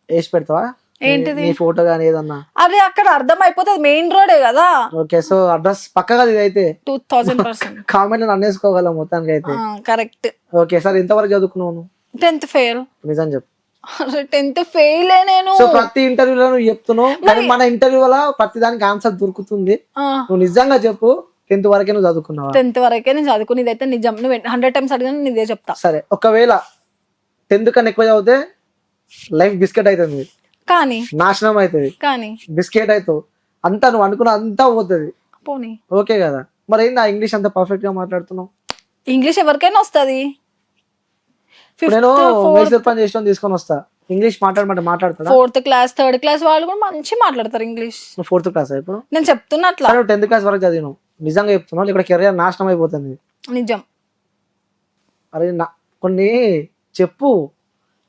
A: వేసి పెడతావా?
B: ఏంటిది?
A: నీ ఫోటో గానీ ఏదన్నా?
B: అదే అక్కడ అర్థం అయిపోతుంది, మెయిన్ రోడే కదా.
A: ఓకే, సో అడ్రస్ పక్కగా ఇది అయితే
B: 2000%
A: కామెంట్ అన్నేసుకోగలం మొత్తానికి అయితే.
B: కరెక్ట్.
A: ఓకే, సార్ ఎంతవరకు చదువుకున్నావు?
B: 10th fail.
A: నిజం చెప్పు.
B: 10th ఫెయిల్ నేను.
A: సో ప్రతి ఇంటర్వ్యూలో నువ్వు చెప్తున్నావు, కానీ మన ఇంటర్వ్యూలో ప్రతి దానికి ఆన్సర్ దొరుకుతుంది. నువ్వు నిజంగా చెప్పు, 10th వరకే నువ్వు చదువుకున్నావా?
B: 10th వరకే నేను చదువుకునేది అయితే నిజం. నువ్వు 100 times అడిగినా నేను ఇదే చెప్తా.
A: సరే, ఒకవేళ 10th కన్నా ఎక్కువ చదివితే లైఫ్ బిస్కెట్ అవుతుంది,
B: కానీ
A: నాశనం అవుతుంది, కానీ బిస్కెట్ అవుతావు. అంతా నువ్వు అనుకున్న అంతా పోతుంది.
B: పోనీ
A: ఓకే కదా? మరి ఏంది ఆ ఇంగ్లీష్ అంత పర్ఫెక్ట్ గా మాట్లాడుతున్నావు?
B: ఇంగ్లీష్ ఎవరికైనా వస్తుంది.
A: నేను మైసూర్ పని చేసిన తీసుకొని వస్తా, ఇంగ్లీష్ మాట్లాడమంటే మాట్లాడతాడు.
B: 4th class 3rd class వాళ్ళు కూడా మంచి మాట్లాడతారు ఇంగ్లీష్.
A: 4th class ఇప్పుడు
B: నేను చెప్తున్నా అట్లా.
A: 10th class వరకు చదివినావు, నిజంగా చెప్తున్నావు. ఇక్కడ కెరియర్ నాశనం అయిపోతుంది.
B: నిజం.
A: అరే కొన్ని చెప్పు,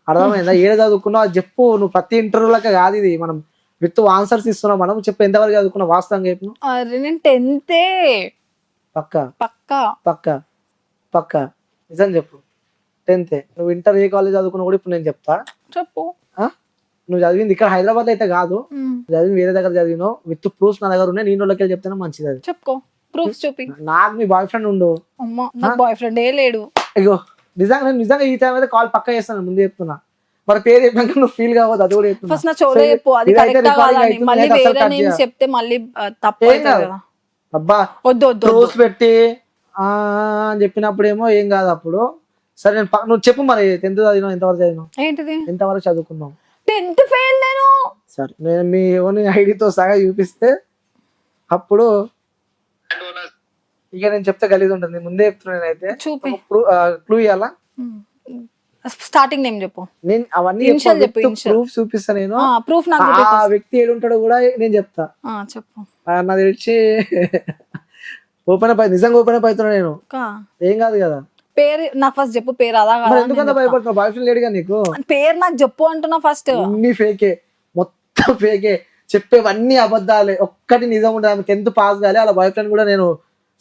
A: అర్థమైందా? ఏడ చదువుకున్నావు అది చెప్పు. నువ్వు ప్రతి ఇంటర్వ్యూలకే కాదు ఇది, మనం విత్ ఆన్సర్స్ ఇస్తున్నాం. మనం చెప్పు ఎంతవరకు చదువుకున్నావు వాస్తవంగా చెప్పు.
B: అరే నేను 10th.
A: పక్కా
B: పక్కా
A: పక్కా పక్కా నిజం చెప్పు. 10th. నువ్వు ఇంటర్ ఏ కాలేజ్ చదువుకున్నా కూడా ఇప్పుడు నేను చెప్తా.
B: చెప్పు.
A: నువ్వు చదివింది ఇక్కడ హైదరాబాద్ అయితే కాదు, చదివి వేరే దగ్గర చదివినావు, విత్ ప్రూఫ్స్ నా దగ్గర ఉన్నాయి, నేను వాళ్ళకి చెప్తాను మంచిది. అది
B: చెప్పుకో, ప్రూఫ్స్ చూపి.
A: నాకు మీ బాయ్ ఫ్రెండ్ ఉండు.
B: అమ్మా నాకు బాయ్ ఫ్రెండ్ ఏ లేడు.
A: అయ్యో నిజంగా ఈ టైం అయితే కాల్ పక్కా చేస్తాను, ముందే చెప్తున్నా. మరి పేరు చెప్పాక నువ్వు ఫీల్ కావద్దు, అది కూడా చెప్తున్నా.
B: ఫస్ట్ నా చోలో చెప్పు, అది కరెక్ట్ కాదని. మళ్ళీ వేరే నేను చెప్తే మళ్ళీ తప్పు అవుతుంది కదా.
A: అబ్బా
B: వద్దు
A: రోజు పెట్టి అని చెప్పినప్పుడు ఏమో ఏం కాదు అప్పుడు. సరే నేను నువ్వు చెప్పు మరి 10th చదివినావు, ఎంతవరకు చదివినావు,
B: ఏంటిది
A: ఎంతవరకు చదువుకున్నావు?
B: 10th ఫెయిల్ నేను.
A: సరే నేను మీ ఓన్ ఐడితో సగా చూపిస్తే అప్పుడు ఇక నేను చెప్తే గలీజ్ ఉంటుంది, ముందే చెప్తున్నాను. నేనైతే
B: చూపి
A: క్లూ ఇవ్వాలా?
B: స్టార్టింగ్ నేమ్ చెప్పు.
A: నేను అవన్నీ ప్రూఫ్ చూపిస్తా. నేను
B: ప్రూఫ్ నాకు
A: ఆ వ్యక్తి ఏడుంటాడో కూడా నేను చెప్తా.
B: చెప్పు.
A: నాకు తెలిసి ఓపెన్ అప్ నిజంగా ఓపెన్ అప్ అవుతున్నా నేను, ఏం కాదు కదా.
B: పేరు నాకు ఫస్ట్ చెప్పు, పేరు అలా
A: ఎందుకంత భయపడుతున్నావు? బాయ్ ఫ్రెండ్ లేడుగా నీకు?
B: పేరు నాకు చెప్పు అంటున్నా ఫస్ట్.
A: అన్ని ఫేకే, మొత్తం ఫేకే, చెప్పేవన్నీ అబద్ధాలే, ఒక్కటి నిజం ఉంటుంది. ఆమె 10th పాస్ కాలే, అలా బాయ్ ఫ్రెండ్ కూడా నేను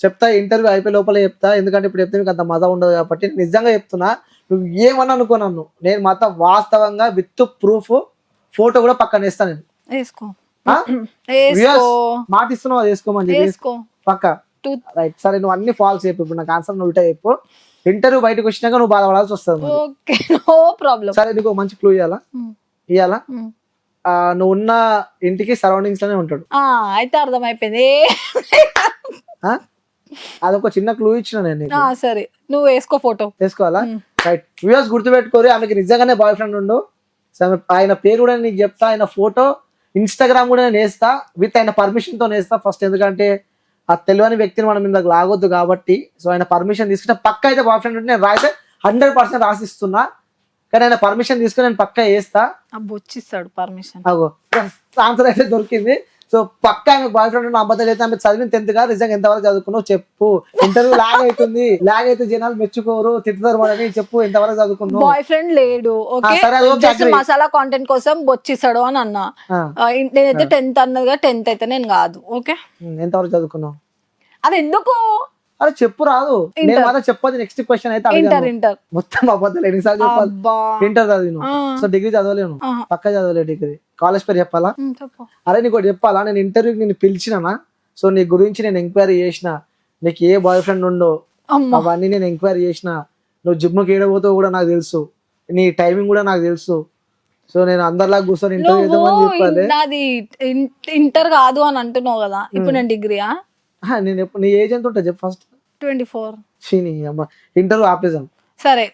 A: చెప్తా, ఇంటర్వ్యూ అయిపోయి లోపల చెప్తా. ఎందుకంటే ఇప్పుడు చెప్తే మీకు అంత మజా ఉండదు కాబట్టి నిజంగా చెప్తున్నా. నువ్వు ఏమన్నా అనుకో నన్ను, నేను మాత్రం వాస్తవంగా విత్ ప్రూఫ్ ఫోటో కూడా పక్కన వేస్తాను నేను.
B: వేసుకో
A: మాట ఇస్తున్నావు, అది వేసుకోమని పక్క. రైట్, సరే నువ్వు అన్ని ఫాల్స్ చెప్పు, ఇప్పుడు నాకు ఆన్సర్ నువ్వు చెప్పు. ఇంటర్వ్యూ బయటకు వచ్చినాక నువ్వు బాధపడాల్సి వస్తుంది. సరే నీకు మంచి క్లూ ఇవ్వాలా? నువ్వు ఉన్న ఇంటికి సరౌండింగ్స్ లోనే ఉంటాడు.
B: అయితే అర్థమైపోయింది.
A: అదొక చిన్న క్లూ ఇచ్చిన నేను.
B: సరే నువ్వు వేసుకో, ఫోటో
A: వేసుకోవాలా? రైట్, వ్యూవర్స్ గుర్తుపెట్టుకోరు, ఆమెకి నిజంగానే బాయ్ ఫ్రెండ్ ఉండు. ఆయన పేరు కూడా నీకు చెప్తా, ఆయన ఫోటో ఇన్స్టాగ్రామ్ కూడా నేను వేస్తా, విత్ ఆయన పర్మిషన్ తో వేస్తా ఫస్ట్. ఎందుకంటే ఆ తెలియని వ్యక్తిని మనం ఇందాక లాగొద్దు కాబట్టి. సో ఆయన పర్మిషన్ తీసుకుంటే పక్క అయితే బాయ్ ఫ్రెండ్ ఉంటే నేను రాయితే 100% రాసిస్తున్నా, కానీ ఆయన పర్మిషన్ తీసుకుని నేను పక్క వేస్తా.
B: వచ్చిస్తాడు పర్మిషన్.
A: ఆన్సర్ అయితే దొరికింది. సో పక్కా ఆమె బాయ్ ఫ్రెండ్ ఉన్న అబద్ధాలు అయితే ఆమె చదివిన 10th కాదు. నిజంగా ఎంతవరకు చదువుకున్నావు చెప్పు. ఇంటర్వ్యూ లాగ్ అవుతుంది, లాగ్ అయితే జనాలు మెచ్చుకోరు, తిట్టుతారు మనని. చెప్పు ఎంతవరకు చదువుకున్నావు?
B: బాయ్ ఫ్రెండ్ లేడు, మసాలా కాంటెంట్ కోసం బొచ్చిస్తాడు అని అన్నా. నేనైతే 10th అన్నదిగా 10th అయితే నేను కాదు. ఓకే,
A: ఎంతవరకు చదువుకున్నావు?
B: అది ఎందుకు?
A: అరే చెప్పు రాదు, నేను మాత్రం చెప్పదు. నెక్స్ట్ క్వశ్చన్ అయితే
B: ఇంటర్
A: మొత్తం అబద్ధాలు ఎన్నిసార్లు చెప్పాలి? ఇంటర్ చదివిను. సో డిగ్రీ చదవలేను, పక్క చదవలేదు డిగ్రీ. కాలేజ్ పేరు చెప్పాలా? అరే నీకు చెప్పాలా? నేను ఇంటర్వ్యూకి నేను పిలిచినా, సో నీ గురించి నేను ఎంక్వైరీ చేసిన, నీకు ఏ బాయ్ ఫ్రెండ్ ఉండో అవన్నీ నేను ఎంక్వైరీ చేసిన, నువ్వు జిమ్కి ఏడబోతావు కూడా నాకు తెలుసు, నీ టైమింగ్ కూడా నాకు తెలుసు. సో నేను అందరిలాగా కూర్చొని ఇంటర్వ్యూ చేద్దామని చెప్పాలి.
B: నాది ఇంటర్ కాదు అని అంటున్నావు కదా, ఇప్పుడు నేను డిగ్రీయా?
A: నేను నీ ఏజ్ ఎంత ఉంటుంది చెప్పు ఫస్ట్?
B: 24.
A: ఇంటర్వ్యూ ఆపేసాను.
B: సరే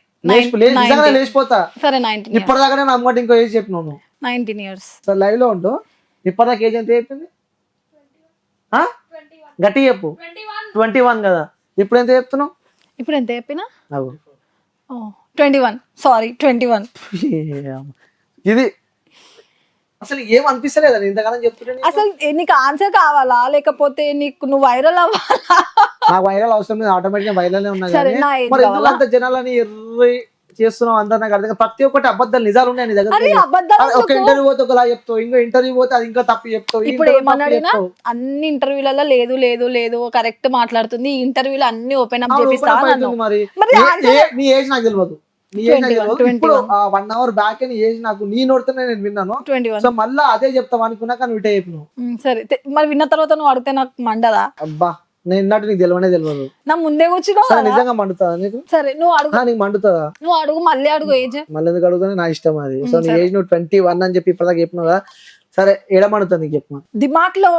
A: లేచిపోతా.
B: సరే 19.
A: ఇప్పటిదాకా నేను అమ్మటి ఇంకో ఏజ్ చెప్పినాను.
B: 19 years.
A: సరే లైవ్ లో ఉంటూ ఇప్పటిదాకా ఏజ్ ఎంత చెప్పింది? గట్టి చెప్పు. 21 కదా, ఇప్పుడు ఎంత చెప్తున్నావు?
B: ఇప్పుడు ఎంత చెప్పినా? 21. సారీ 21.
A: ఇది అసలు ఏం అనిపిస్తలేదా ఇంతకాలం చెప్తుంటే?
B: అసలు నీకు ఆన్సర్ కావాలా లేకపోతే నీకు నువ్వు వైరల్ అవ్వాలా?
A: నాకు వైరల్ అవసరం లేదు, ఆటోమేటిక్ గా వైరల్ ఉన్నా. మరి ఎందుకు అంత జనాలని ఎర్రి చేస్తున్నావు అందరు? నాకు అర్థం ప్రతి ఒక్కటి అబద్ధాలు నిజాలు ఉన్నాయి నీ దగ్గర. ఒక ఇంటర్వ్యూ పోతే ఒకలా చెప్తావు, ఇంకో ఇంటర్వ్యూ పోతే అది ఇంకా తప్పు చెప్తావు.
B: ఇప్పుడు ఏమన్నాడినా అన్ని ఇంటర్వ్యూలలో లేదు లేదు లేదు కరెక్ట్ మాట్లాడుతుంది, ఈ ఇంటర్వ్యూలో అన్ని ఓపెన్ అప్ చేపిస్తా.
A: మరి నీ ఏజ్ నాకు తెలియదు, నీ ఏజ్ నాకు తెలియదు. ఇప్పుడు 1 hour బ్యాక్ నీ ఏజ్ నాకు నీ నోడుతూనే నేను విన్నాను. సో మళ్ళీ అదే చెప్తావు అనుకున్నా, కానీ విటే చెప్పినావు.
B: సరే మరి విన్న తర్వాత నువ్వు అడిగితే నాకు మండదా?
A: అబ్బా నేను ఇన్నట్టు నీకు తెలియదు. నా
B: ముందే కూర్చున్నావు,
A: నిజంగా మండుతుందా నీకు?
B: సరే నువ్వు అడుగు.
A: నీకు మండుతుందా?
B: నువ్వు అడుగు, మళ్ళీ అడుగు. ఏజ్ మళ్ళీ
A: ఎందుకు అడుగుతానే, నా ఇష్టం అది. సో నీ ఏజ్ నువ్వు 21 అని చెప్పి ఇప్పటిదాకా చెప్పినావు కదా. సరే ఏడ మండుతుంది నీకు చెప్పు.
B: దిమాక్ లో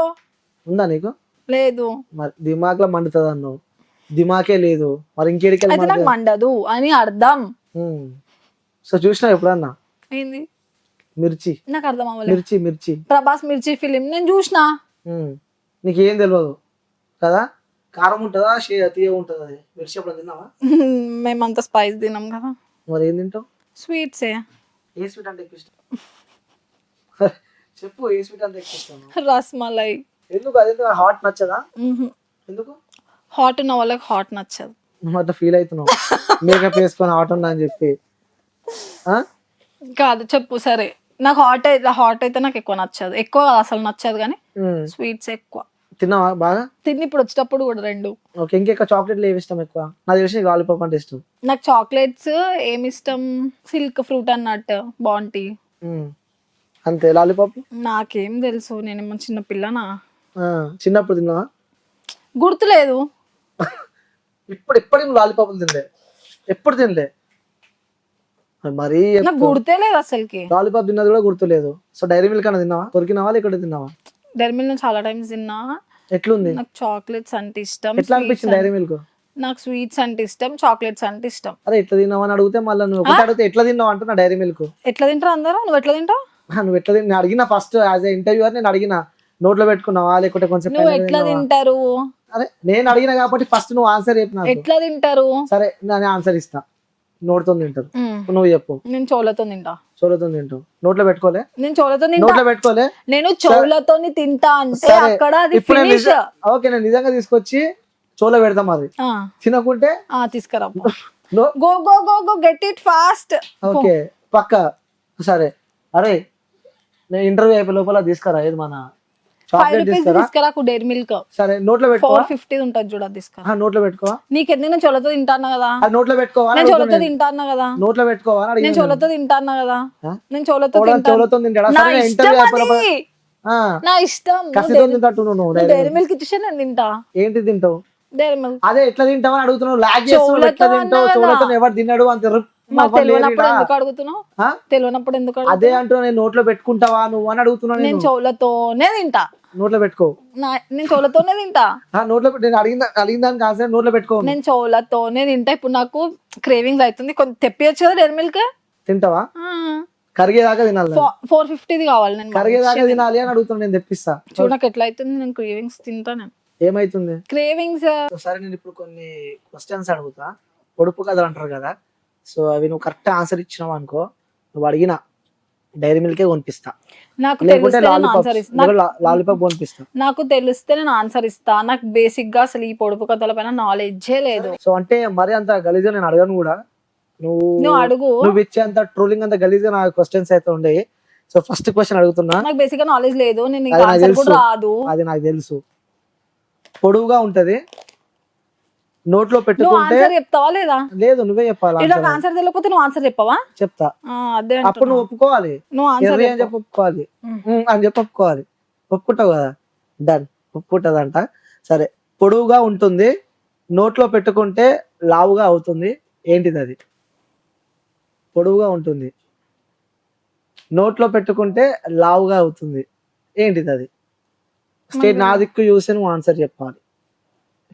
B: ఉందా
A: నీకు?
B: లేదు.
A: మరి దిమాక్ లో మండుతుంది అన్నావు, దిమాకే లేదు, మరి ఇంకేడికి
B: నాకు మండదు అని అర్థం.
A: సో చూసినావు ఎప్పుడన్నా?
B: ఏంది
A: మిర్చి?
B: నాకు అర్థం అవ్వలేదు.
A: మిర్చి
B: ప్రభాస్ మిర్చి ఫిలిం నేను చూసినా.
A: నీకేం తెలియదు కదా, కారం ఉంటుందా తీయ ఉంటుందా? అది మిర్చి ఎప్పుడు తిన్నావా?
B: మేమంతా స్పైస్ తినాం కదా.
A: మరి ఏం తింటావు?
B: స్వీట్స్.
A: ఏ స్వీట్ అంటే ఎక్కువ ఇష్టం చెప్పు, ఏ స్వీట్ అంటే ఎక్కువ ఇష్టం?
B: రస్మలై.
A: ఎందుకు? అది హాట్ నచ్చదా? ఎందుకు?
B: హాట్ ఉన్న వాళ్ళకి హాట్ నచ్చదు.
A: అట్లా ఫీల్ అవుతున్నావు మేకప్ వేసుకొని హాట్ ఉందా అని చెప్పి?
B: కాదు చెప్పు. సరే నాకు హాట్ అయితే నాకు ఎక్కువ నచ్చదు, ఎక్కువ అసలు నచ్చదు, కానీ స్వీట్స్ ఎక్కువ.
A: తిన్నావా బాగా?
B: తిని ఇప్పుడు వచ్చేటప్పుడు కూడా 2.
A: ఓకే, ఇంకెక్కువ చాక్లెట్లు ఏమి ఇష్టం ఎక్కువ? నాకు తెలిసి లాలీపాప్ అంటే ఇష్టం.
B: నాకు చాక్లెట్స్ ఏమి ఇష్టం, సిల్క్ ఫ్రూట్ అన్నట్టు బాగుంటాయి.
A: అంతే లాలీపాప్
B: నాకేం తెలుసు, నేనేమో చిన్న పిల్లనా,
A: చిన్నప్పుడు తిన్నావా?
B: గుర్తులేదు.
A: ఇప్పటికి నువ్వు లాలీపాపులు తినలే? ఎప్పుడు తినలే? మరీ
B: నాకు గుర్తే లేదు అసలుకి.
A: లాలీపాప్ తిన్నది కూడా గుర్తులేదు. సో డైరీ మిల్క్ అన్న తిన్నావా? కొరికినావా లేకపోతే తిన్నావా?
B: డైరీ మిల్క్ చాలా టైమ్స్ తిన్నా.
A: ఎట్లుంది?
B: నాకు చాక్లెట్స్ అంటే ఇష్టం.
A: ఎట్లా అనిపించింది డైరీ మిల్క్?
B: నాకు స్వీట్స్ అంటే ఇష్టం, చాక్లెట్స్ అంటే ఇష్టం.
A: అరే ఎట్లా తిన్నావు అని అడిగితే మళ్ళీ నువ్వు ఒకటి అడిగితే ఎట్లా తిన్నావు అంటున్నా డైరీ మిల్క్.
B: ఎట్లా తింటారు అందరూ? నువ్వు ఎట్లా తింటావు?
A: నువ్వు ఎట్లా నేను అడిగిన ఫస్ట్ యాజ్ ఏ ఇంటర్వ్యూర్ నేను అడిగిన నోట్లో పెట్టుకున్నావా లేకపోతే కొంచెం
B: నువ్వు ఎట్లా తింటారు?
A: అరే నేను అడిగిన కాబట్టి ఫస్ట్ నువ్వు ఆన్సర్ చెప్పిన.
B: ఎట్లా తింటారు?
A: సరే నేను ఆన్సర్ ఇస్తా. నోటితో తింటారు. నువ్వు చెప్పు.
B: నేను చెవులతో తింటా.
A: చెవులతో తింటావు? నోట్లో పెట్టుకోలే?
B: నేను చెవులతో తింటా.
A: నోట్లో పెట్టుకోలే?
B: నేను చెవులతో తింటా అంటే అక్కడ అది ఫినిష్.
A: ఓకే నేను నిజంగా తీసుకొచ్చి చెవులో పెడతాం అది. తినకుంటే
B: తీసుకురా. Go go go go get it fast.
A: Okay పక్క. సరే అరే నేను ఇంటర్వ్యూ అయిపోయే లోపల తీసుకురా ఏది మన చాక్లెట్ తీసుకురా.
B: డైరీ మిల్క్
A: సరే నోట్లో పెట్టుకో.
B: 450 ఉంటుంది చూడ, తీసుకురా.
A: నోట్లో పెట్టుకోవా?
B: నీకెందుకు? నేను చెవులతో తింటాను కదా.
A: నోట్లో పెట్టుకోవా?
B: నేను చెవులతో తింటాను కదా.
A: నోట్లో పెట్టుకోవా?
B: నేను చెవులతో తింటాను కదా. నేను చెవులతో
A: తింటాడా?
B: నా ఇష్టం.
A: కసితో తింటట్టు నువ్వు
B: డైరీ మిల్క్ ఇచ్చే నేను తింటా.
A: ఏంటి తింటావు?
B: Dairy Milk.
A: అదే ఎట్లా తింటావు అని అడుగుతున్నావు. లాగ్ చేస్తున్నావు. ఎట్లా తింటావు? చెవులతో ఎవరు తిన్నాడు అంత
B: తెలియనప్పుడు ఎందుకు అడుగుతున్నావు? తెలియనప్పుడు ఎందుకు?
A: అదే అంటూ నేను నోట్లో పెట్టుకుంటావా నువ్వు అని అడుగుతున్నాను.
B: నేను చెవులతోనే తింటా.
A: నోట్లో పెట్టుకో.
B: నేను చెవులతోనే తింటా.
A: నోట్లో నేను అడిగిన దానికి ఆన్సర్ నోట్లో పెట్టుకో.
B: నేను చెవులతోనే తింటా. ఇప్పుడు నాకు క్రేవింగ్స్ అవుతుంది, కొంచెం తెప్పియచ్చు కదా డైరీ మిల్క్.
A: తింటావా? కరిగేదాకా తినాలి.
B: 450 కావాలి. నేను
A: కరిగేదాకా తినాలి అని అడుగుతున్నా. నేను తెప్పిస్తా.
B: చూడు నాకు ఎట్లా అవుతుంది. నేను క్రేవింగ్స్ తింటా. నేను
A: ఏమైతుంది
B: క్రేవింగ్స్?
A: సరే నేను ఇప్పుడు కొన్ని క్వశ్చన్స్ అడుగుతా. పొడుపు కథలు అంటారు కదా. సో అవి నువ్వు కరెక్ట్ ఆన్సర్ ఇచ్చినావు అనుకో, నువ్వు అడిగిన డైరీ మిల్కే కొనిపిస్తా.
B: నాకు
A: లాలీపాప్ కొనిపిస్తా.
B: నాకు తెలిస్తే నేను ఆన్సర్ ఇస్తా. నాకు బేసిక్ గా అసలు ఈ పొడుపు కథల పైన నాలెడ్జే లేదు.
A: సో అంటే మరి అంత గలీజ్గా నేను అడగను కూడా.
B: నువ్వు అడుగు.
A: నువ్వు ఇచ్చే అంత ట్రోలింగ్ అంత గలీజ్గా నా క్వశ్చన్స్ అయితే ఉండే. సో ఫస్ట్ క్వశ్చన్ అడుగుతున్నా.
B: నాకు బేసిక్ గా నాలెడ్జ్ లేదు. నేను ఆన్సర్ కూడా రాదు.
A: అది నాకు తెలుసు. పొడువుగా ఉంటది, నోట్లో పెట్టుకుంటే.
B: చెప్తావా లేదా?
A: లేదు నువ్వే చెప్పాలి.
B: ఆన్సర్ తెలియకపోతే నువ్వు ఆన్సర్ చెప్పవా?
A: చెప్తా.
B: అదే
A: అప్పుడు నువ్వు ఒప్పుకోవాలి.
B: నువ్వు ఆన్సర్
A: అని చెప్పి ఒప్పుకోవాలి. అని చెప్పి ఒప్పుకోవాలి. ఒప్పుకుంటావు కదా? డన్. ఒప్పుకుంటదంట. సరే పొడువుగా ఉంటుంది, నోట్లో పెట్టుకుంటే లావుగా అవుతుంది. ఏంటిది అది? పొడువుగా ఉంటుంది, నోట్లో పెట్టుకుంటే లావుగా అవుతుంది. ఏంటిది అది? స్టేట్ నా దిక్కు చూసి నువ్వు ఆన్సర్ చెప్పాలి.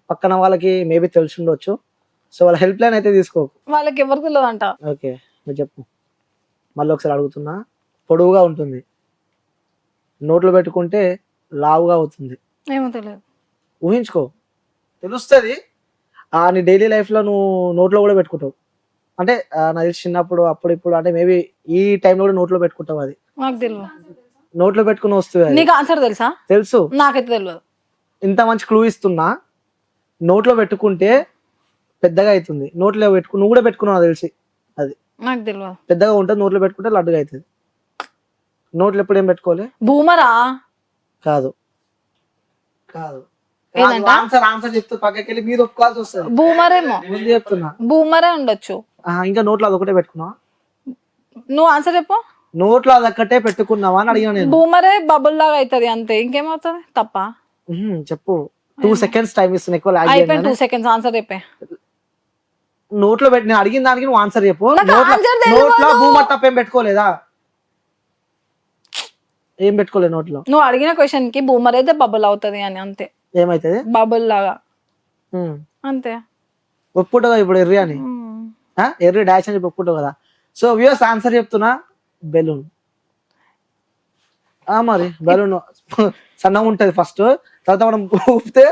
A: పక్కన వాళ్ళకి మేబీ తెలిసి ఉండొచ్చు. సో వాళ్ళ హెల్ప్ లైన్ అయితే తీసుకోకు.
B: వాళ్ళకి ఎవరు తెలియదంట.
A: ఓకే నువ్వు చెప్పు. మళ్ళీ ఒకసారి అడుగుతున్నా. పొడవుగా ఉంటుంది, నోట్లో పెట్టుకుంటే లావుగా అవుతుంది.
B: ఏమో తెలియదు.
A: ఊహించుకో, తెలుస్తుంది. నీ డైలీ లైఫ్ లో నువ్వు నోట్లో కూడా పెట్టుకుంటావు. అంటే నాకు చిన్నప్పుడు అప్పుడు ఇప్పుడు అంటే మేబీ ఈ టైంలో కూడా నోట్లో పెట్టుకుంటావు. అది
B: నాకు తెలియదు.
A: నోట్లో పెట్టుకుని వస్తుంది.
B: నీకు ఆన్సర్ తెలుసా?
A: తెలుసు.
B: నాకైతే తెలియదు.
A: ఇంత మంచి క్లూ ఇస్తున్నా. నోట్లో పెట్టుకుంటే పెద్దగా అవుతుంది. నోట్లో నువ్వు కూడా పెట్టుకున్నావు తెలిసి. అది
B: నాకు తెలియదు.
A: పెద్దగా ఉంటుంది, నోట్లో పెట్టుకుంటే లడ్డుగా అవుతుంది. నోట్లో ఎప్పుడు ఏం పెట్టుకోలే?
B: బూమరా?
A: కాదు కాదు. ఆన్సర్ చెప్తే పక్కకి వెళ్ళి మీరు ఒప్పుకోవాల్సి వస్తుంది.
B: బూమరేమో.
A: ముందు చెప్తున్నా.
B: బూమరే ఉండొచ్చు.
A: ఇంకా నోట్లో అదొకటే పెట్టుకున్నావా?
B: నువ్వు ఆన్సర్ చెప్పు.
A: నోట్లో అదొక్కటే పెట్టుకున్నావా అని అడిగినా నేను.
B: బూమరే బబుల్ లాగా అవుతుంది అంతే, ఇంకేమవుతుంది? తప్ప.
A: చెప్పు. 2 seconds టైం ఇస్తున్నా. ఎక్కువ
B: అయిపోయింది. 2 seconds ఆన్సర్ చెప్పే.
A: నోట్లో పెట్టి నేను అడిగిన దానికి నువ్వు ఆన్సర్ చెప్పు. నోట్లో బూమర్ తప్ప ఏం పెట్టుకోలేదా? ఏం పెట్టుకోలేదు నోట్లో.
B: నువ్వు అడిగిన క్వశ్చన్ కి బూమర్ అయితే బబుల్ అవుతుంది అని అంతే.
A: ఏమైతుంది?
B: బబుల్ లాగా అంతే.
A: ఒప్పుకుంటావు కదా ఇప్పుడు ఎర్రి అని? ఎర్రి డాష్ అని చెప్పి ఒప్పుకుంటావు కదా. సో వ్యూస్ ఆన్సర్ చెప్తున్నా. బెలూన్. మరి బెలూన్ సన్నగా ఉంటది ఫస్ట్, తర్వాత మనం ఊపితే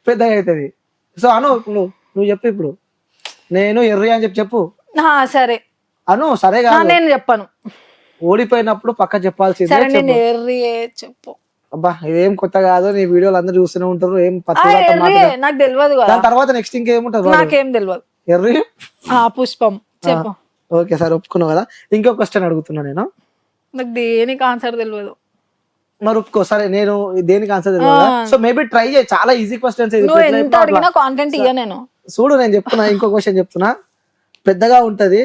A: పెద్దగా అవుతుంది. సో అను నువ్వు చెప్పు ఇప్పుడు. నేను ఎర్రి అని చెప్పు.
B: సరే
A: అను. సరే కాదు
B: నేను చెప్పను.
A: ఓడిపోయినప్పుడు పక్క చెప్పాల్సిందే.
B: చెప్పు.
A: అబ్బా ఇదేం కొత్త కాదు. నీ వీడియోలు అందరూ చూస్తూనే ఉంటారు. ఏం
B: నాకు తెలియదు.
A: దాని తర్వాత నెక్స్ట్ ఇంకేముంటది?
B: నాకేం తెలియదు.
A: ఎర్రి
B: పుష్పం. చెప్పు.
A: ఓకే సార్ ఒప్పుకున్నావు కదా. ఇంకో క్వశ్చన్ అడుగుతున్నా నేను.
B: నాకు దేనికి ఆన్సర్ తెలియదు.
A: మరి ఒప్పుకో. సరే నేను దేనికి ఆన్సర్ తెలియదు. సో మేబీ ట్రై చేయి. చాలా ఈజీ క్వశ్చన్స్.
B: నేను
A: చూడు నేను చెప్తున్నా. ఇంకో క్వశ్చన్ చెప్తున్నా. పెద్దగా ఉంటది,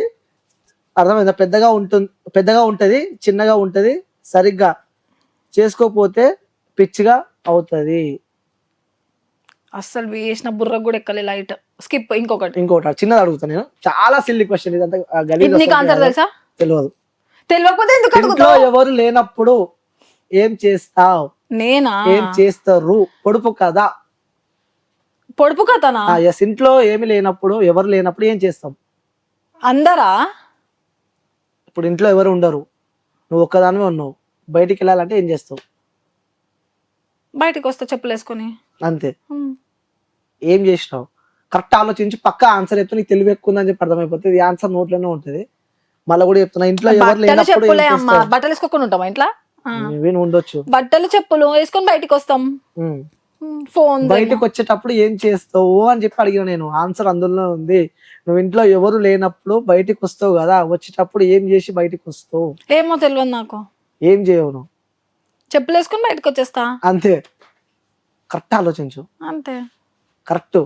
A: అర్థమైందా? పెద్దగా ఉంటది, చిన్నగా ఉంటది, సరిగ్గా చేసుకోకపోతే పిచ్చిగా అవుతుంది.
B: అస్సలు వేసిన బుర్ర కూడా ఎక్కలే లైట్. స్కిప్. ఇంకొకటి
A: చిన్నది అడుగుతాను నేను, చాలా సిల్లీ క్వశ్చన్ ఇదంతా. గలీజ్
B: నీకు ఆన్సర్ తెలుసా?
A: తెలియదు.
B: తెలియకపోతే ఎందుకు
A: ఇంట్లో
B: అడుగుతావు?
A: ఎవరు లేనప్పుడు ఏం చేస్తావు?
B: నేనా?
A: ఏం చేస్తారు? పొడుపు కదా.
B: పొడుపు కథనా?
A: ఎస్, ఇంట్లో ఏమి లేనప్పుడు, ఎవరు లేనప్పుడు ఏం చేస్తాం?
B: అందరా?
A: ఇప్పుడు ఇంట్లో ఎవరు ఉండరు, నువ్వు ఒక్కదానివే ఉన్నావు, బయటికి వెళ్ళాలంటే ఏం చేస్తావు?
B: బయటకు వస్తా చెప్పులు వేసుకొని.
A: అంతే. ఏం చేసినావు? కరెక్ట్ ఆలోచించి పక్క ఆన్సర్ చెప్తే నీకు తెలివి ఎక్కువ ఉందని చెప్పి అర్థమైపోతుంది. ఈ ఆన్సర్ నోట్లోనే ఉంటది. మళ్ళీ కూడా చెప్తున్నా, ఇంట్లో ఎవరు
B: బట్టలు
A: లేనప్పుడు
B: చెప్పులే అమ్మా. బట్టలు వేసుకోకుండా ఉంటామా ఇంట్లో?
A: నువ్వు ఉండొచ్చు.
B: బట్టలు చెప్పులు వేసుకొని బయటికి వస్తాం. ఫోన్
A: బయటకు వచ్చేటప్పుడు ఏం చేస్తావు అని చెప్పి అడిగిన నేను. ఆన్సర్ అందులో ఉంది. నువ్వు ఇంట్లో ఎవరు లేనప్పుడు బయటికి వస్తావు కదా, వచ్చేటప్పుడు ఏం చేసి బయటికి వస్తావు?
B: ఏమో తెలియదు నాకు.
A: ఏం చేయవు నువ్వు?
B: చెప్పులు వేసుకొని బయటకు వచ్చేస్తా.
A: అంతే. కరెక్ట్ ఆలోచించు.
B: అంతే.
A: కరెక్ట్.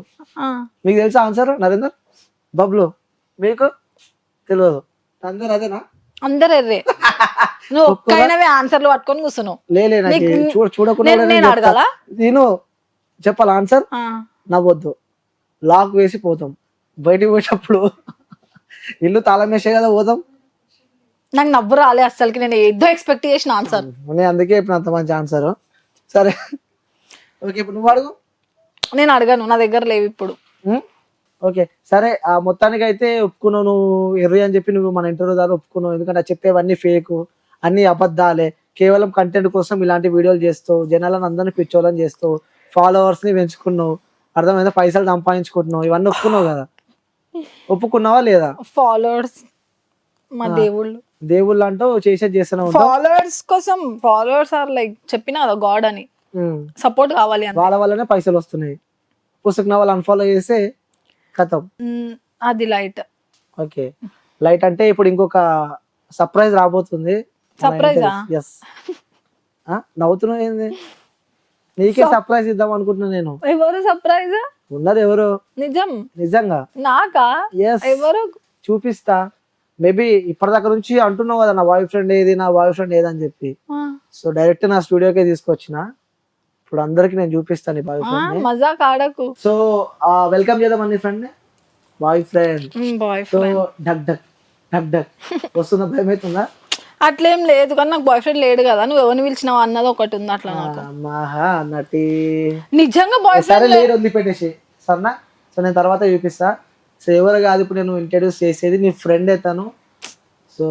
A: మీకు తెలుసా ఆన్సర్? నరేందర్, బబ్లు, మీకు తెలియదు? అందరు అదేనా?
B: అందరు ఎర్రే. నువ్వు ఒక్కైనవే ఆన్సర్లు పట్టుకొని కూర్చున్నావు.
A: లేలే, చూడకుండా
B: నేను అడగాల?
A: నేను చెప్పాలి ఆన్సర్. నవ్వొద్దు, లాక్ వేసి పోతాం. బయటికి పోయేటప్పుడు ఇల్లు తాళం వేసే కదా పోతాం.
B: నాకు నవ్వు రాలే అసలుకి. నేను ఏదో ఎక్స్పెక్ట్ చేసిన ఆన్సర్.
A: నేను అందుకే ఇప్పుడు అంత మంచి ఆన్సర్. సరే ఓకే, ఇప్పుడు నువ్వు అడుగు.
B: నేను అడగను, నా దగ్గర లేవు ఇప్పుడు.
A: ఓకే సరే, ఆ మొత్తానికి అయితే ఒప్పుకున్నావు. నువ్వు ఎర్రి అని చెప్పి నువ్వు మన ఇంటర్వ్యూ ద్వారా ఒప్పుకున్నావు. ఎందుకంటే చెప్పేవన్నీ ఫేక్, అన్ని అబద్ధాలే. కేవలం కంటెంట్ కోసం ఇలాంటి వీడియోలు చేస్తావు, జనాలను అందరినీ పిచ్చోళ్ళని చేస్తావు, ఫాలోవర్స్ ని పెంచుకున్నావు, అర్థమైందా? పైసలు సంపాదించుకుంటున్నావు. ఇవన్నీ ఒప్పుకున్నావు కదా? ఒప్పుకున్నావా లేదా?
B: ఫాలోవర్స్ మా దేవుళ్ళు.
A: దేవుళ్ళు అంటూ చేసేది చేస్తున్నావు.
B: ఫాలోవర్స్ కోసం, ఫాలోవర్స్ ఆర్ లైక్ చెప్పిన కదా గాడ్ అని. సపోర్ట్ కావాలి అని.
A: వాళ్ళ వల్లనే పైసలు వస్తున్నాయి. పుస్తకం వాళ్ళు అన్ఫాలో చేస్తే కథం.
B: అది లైట్.
A: ఓకే, లైట్ అంటే ఇప్పుడు ఇంకొక సర్ప్రైజ్ రాబోతుంది.
B: సర్ప్రైజా?
A: ఎస్. నవ్వుతున్నావు ఏంది? నీకే సర్ప్రైజ్ ఇద్దాం అనుకుంటున్నా నేను.
B: ఎవరు సర్ప్రైజ్?
A: ఉన్నది ఎవరు? నిజంగా
B: నాకా?
A: ఎస్,
B: ఎవరు?
A: చూపిస్తా. మేబీ ఇప్పటిదాకా నుంచి అంటున్నావు కదా నా బాయ్ ఫ్రెండ్ ఏది, నా బాయ్ ఫ్రెండ్ ఏది అని చెప్పి. సో డైరెక్ట్ నా స్టూడియోకే తీసుకొచ్చిన. ఇప్పుడు అందరికి నేను చూపిస్తాను ఈ బాయ్ ఫ్రెండ్.
B: మజాక్ ఆడకు.
A: సో వెల్కమ్ చేద్దాం అన్ని friend. Boyfriend. So duck duck duck duck వస్తుందా? భయం అవుతుందా?
B: అట్లేం లేదు, కానీ నాకు బాయ్ ఫ్రెండ్ లేడు కదా. నువ్వు ఎవరిని పిలిచినావు అన్నది ఒకటి ఉంది అట్లా.
A: మహా నటి
B: నిజంగా బాయ్
A: సరే లేరు, వదిలిపెట్టేసి సరేనా. సో నేను తర్వాత చూపిస్తా. సో ఎవరు కాదు ఇప్పుడు నేను ఇంట్రడ్యూస్ చేసేది, నీ ఫ్రెండే తను. సో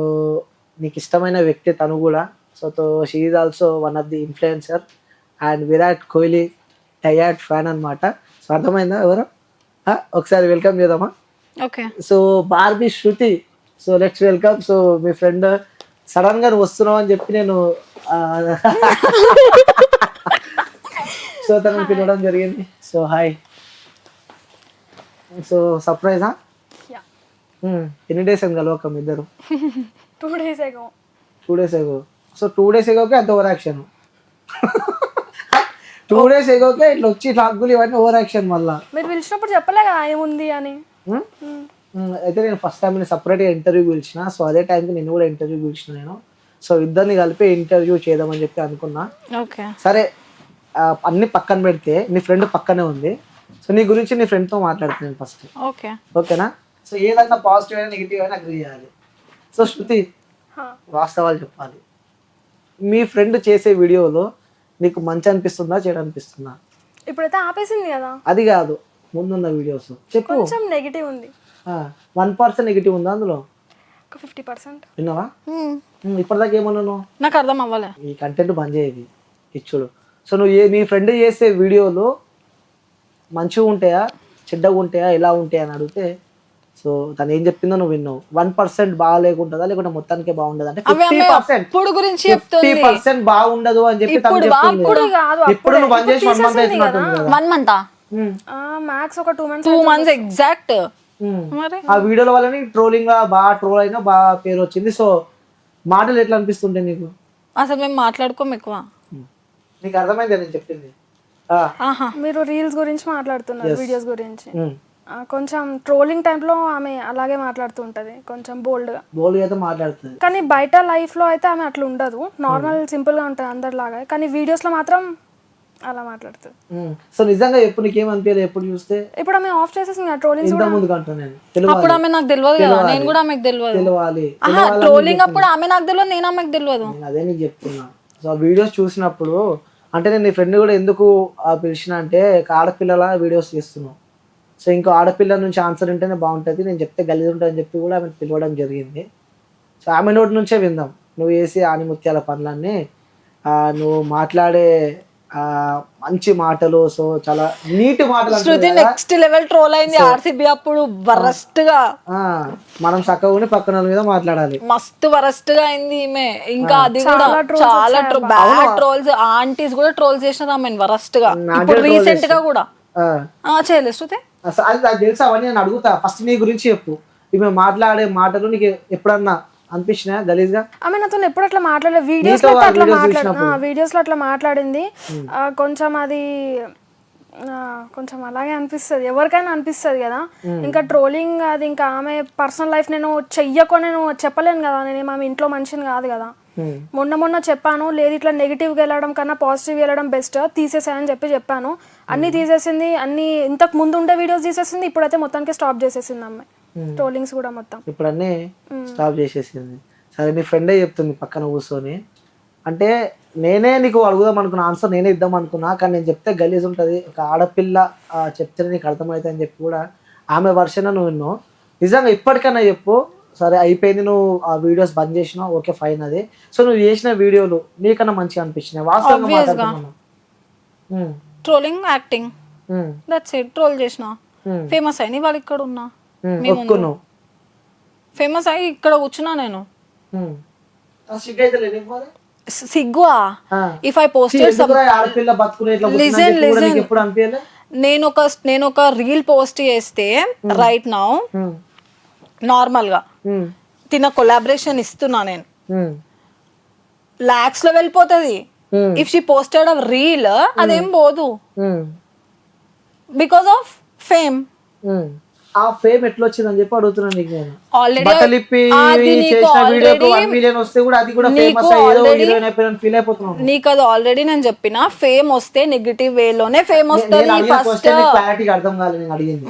A: నీకు ఇష్టమైన వ్యక్తి తను కూడా. So she is also one of the influencer and Virat Kohli diehard fan అనమాట. సో అర్థమైందా ఎవరు? ఒకసారి వెల్కమ్ చేద్దామా?
B: Okay.
A: So Barbie Shruti. So let's welcome. So మీ ఫ్రెండ్ సడన్ గా నువ్వు వస్తున్నావు అని చెప్పి నేను సో తనని పిలవడం జరిగింది. So hi. సో సర్ప్రైజా? ఎన్ని డేస్ అని కలవకం ఇద్దరు?
D: 2 days ago.
A: 2 days ago. So 2 days agoకే అంత ఓవర్ యాక్షన్. 2 days agoకే ఇట్లా వచ్చి టాక్గులు ఇవన్నీ ఓవర్ యాక్షన్. మళ్ళా
D: మీరు పిలిచినప్పుడు చెప్పలే కదా ఏముంది అని.
A: అయితే నేను ఫస్ట్ టైం సపరేట్గా ఇంటర్వ్యూ పిలిచిన. సో అదే టైంకి నేను కూడా ఇంటర్వ్యూ పిలిచిన నేను. సో ఇద్దరిని కలిపి ఇంటర్వ్యూ చేద్దామని చెప్పి అనుకున్నా. సరే అన్ని పక్కన పెడితే నీ ఫ్రెండ్ పక్కనే ఉంది. సో నీ గురించి నీ ఫ్రెండ్తో మాట్లాడుతున్నాను ఫస్ట్. ఓకేనా? సో ఏదైనా పాజిటివ్ అయినా నెగిటివ్ అయినా అగ్రీ చేయాలి. సో శృతి, వాస్తవాలు చెప్పాలి. మీ ఫ్రెండ్ చేసే వీడియోలో నీకు మంచి అనిపిస్తుందా, చెడు అనిపిస్తుందా?
D: ఇప్పుడైతే ఆపేసింది కదా.
A: అది కాదు, ముందున్న వీడియోస్ చెప్పు.
D: కొంచెం నెగిటివ్ ఉంది.
A: 1% నెగిటివ్ ఉందా అందులో?
D: 50%.
A: విన్నావా? ఇప్పటిదాకా ఏమన్నాను?
B: నాకు అర్థం అవ్వలే.
A: ఈ కంటెంట్ బంద్ చేయేది ఇచ్చుడు. సో నువ్వు మీ ఫ్రెండ్ చేసే వీడియోలు మంచిగా ఉంటాయా, చెడ్డగా ఉంటాయా, ఎలా ఉంటాయా అని అడిగితే సో తను ఏం చెప్పిందో నువ్వు విన్నావు. 1% బాగాలేకుంటుందా లేకుంటే మొత్తానికే బాగుండదు అంటే 50% బాగుండదు అని చెప్పి తను చెప్తుంది. ఇప్పుడు నువ్వు బంద్ చేసి 1 month అవుతున్నట్టుంది కదా.
B: 1 month
D: మ్యాక్స్ ఒక 2 months.
B: 2 months exact.
A: ఆ వీడియోల వల్ల ట్రోలింగ్ బాగా ట్రోల్ అయినా బాగా పేరు వచ్చింది. సో మాటలు ఎట్లా అనిపిస్తుంటాయి నీకు?
B: అసలు మేము మాట్లాడుకోం ఎక్కువ.
A: నీకు అర్థమైంది నేను చెప్పింది?
D: మీరు రీల్స్ గురించి మాట్లాడుతున్నారు, వీడియోస్ గురించి. కొంచెం ట్రోలింగ్ టైంలో ఆమె అలాగే మాట్లాడుతూ ఉంటుంది కొంచెం బోల్డ్గా.
A: బోల్డ్గా అయితే మాట్లాడుతుంది.
D: కానీ బయట లైఫ్లో అయితే ఆమె అట్లా ఉండదు, నార్మల్ సింపుల్గా ఉంటుంది అందరిలాగా. కానీ వీడియోస్లో మాత్రం అలా మాట్లాడుతుంది.
A: సో నిజంగా ఎప్పుడు నీకేమనిపించలేదు ఎప్పుడు చూస్తే?
D: ఇప్పుడు ఆమె ఆఫ్ చేసేసింది ట్రోలింగ్స్
A: ఇంత
D: కూడా.
A: ముందు కంటా నేను
B: అప్పుడు ఆమె నాకు తెలియదు కదా, నేను కూడా ఆమెకు తెలియదు.
A: తెలవాలి
B: ట్రోలింగ్ అప్పుడు ఆమె నాకు తెలియదు, నేను ఆమెకు తెలియదు.
A: నేను అదే నీకు చెప్తున్నా. సో ఆ వీడియోస్ చూసినప్పుడు అంటే నేను నీ ఫ్రెండ్ కూడా ఎందుకు పిలిచిన అంటే ఆడపిల్లల వీడియోస్ చేస్తున్నావు, సో ఇంకో ఆడపిల్ల నుంచి ఆన్సర్ ఉంటేనే బాగుంటుంది, నేను చెప్తే గలీజ్ ఉంటుందని చెప్పి కూడా ఆమె పిలవడం జరిగింది. సో ఆమె నోటి నుంచే విందాం నువ్వు చేసే ఆనిముత్యాల పనులన్నీ, నువ్వు మాట్లాడే మంచి మాటలు, సో చాలా నీటి మాటలు.
B: శృతి నెక్స్ట్ లెవెల్ ట్రోల్ అయింది ఆర్సీబీ అప్పుడు, వరస్ట్ గా.
A: మనం చక్కగా పక్కన వాళ్ళ మీద మాట్లాడాలి,
B: మస్తు వరస్ట్ గా అయింది ఈమె. ఇంకా అది కూడా చాలా బ్యాడ్ ట్రోల్స్, ఆంటీస్ కూడా ట్రోల్స్ చేసినారు ఆమె వరస్ట్ గా. ఇప్పుడు రీసెంట్ గా కూడా చేయలేదు శృతి.
A: అది తెలుసా అవన్నీ నేను అడుగుతా. ఫస్ట్ నీ గురించి చెప్పు, ఈమె మాట్లాడే మాటలు నీకు ఎప్పుడన్నా అనిపించినా గలీజ్ గా?
D: ఆమె నాతో ఎప్పుడు అట్లా మాట్లాడలేదు, వీడియోస్ లో అట్లా మాట్లాడింది. కొంచెం అది కొంచెం అలాగే అనిపిస్తుంది, ఎవరికైనా అనిపిస్తుంది కదా. ఇంకా ట్రోలింగ్ అది ఇంకా ఆమె పర్సనల్ లైఫ్ నేను నేను చెప్పలేను కదా, నేను ఆమె ఇంట్లో మనిషిని కాదు కదా. మొన్న చెప్పాను, లేదు ఇట్లా నెగిటివ్గా వెళ్ళడం కన్నా పాజిటివ్ వెళ్ళడం బెస్ట్, తీసేసాయని చెప్పాను. అన్ని తీసేసింది, అన్ని ఇంతకు ముందు ఉండే వీడియోస్ తీసేసింది, ఇప్పుడైతే మొత్తానికి స్టాప్ చేసేసింది అమ్మాయి ట్రోలింగ్స్ కూడా మొత్తం.
A: ఇప్పుడు అన్నీ స్టాప్ చేసేసింది. సరే నీ ఫ్రెండే చెప్తుంది పక్కన కూర్చొని, అంటే నేనే నీకు అడుగుదాం అనుకున్నా, ఆన్సర్ నేనే ఇద్దాం అనుకున్నా, కానీ నేను చెప్తే గలీజ్ ఉంటుంది, ఒక ఆడపిల్ల చెప్తే నీకు అర్థమవుతుంది అని చెప్పి కూడా ఆమె వర్షన్ నువ్వు విన్నావు. నిజంగా ఇప్పటికైనా చెప్పు, సరే అయిపోయింది, నువ్వు ఆ వీడియోస్ బంద్ చేసినావు, ఓకే ఫైన్. అది సో నువ్వు చేసిన వీడియోలు నీకన్నా మంచిగా అనిపించినాయి వాస్తవంగా మాట్లాడుతున్నాను.
B: Trolling acting that's it. Troll చేసిన ఫేమస్ అయిన వాళ్ళు ఇక్కడ ఉన్నా,
A: ఒప్పుకున్నావు,
B: ఫేమస్ అయ్యి ఇక్కడ కూర్చున్నా నేను. సిగ్గువా? ఇఫ్ ఐ పోస్టెడ్ నేను ఒక రీల్ పోస్ట్ చేస్తే రైట్ నౌ నార్మల్ గా తిన కొలాబరేషన్ ఇస్తున్నా నేను, లాక్స్ లో వెళ్ళిపోతుంది. If she posted a reel అదేం పోదు, బికాస్ ఆఫ్ ఫేమ్.
A: ఆ ఫేమ్ ఎట్లా వచ్చిందని చెప్పి అడుగుతున్నాను నీకు నేను.
B: ఆల్రెడీ నీకు అది ఆల్రెడీ నేను చెప్పిన, ఫేమ్ వస్తే నెగిటివ్ వేలోనే ఫేమ్ వస్తుంది.
A: క్లారిటీగా అర్థం కాలేదు నేను అడిగింది.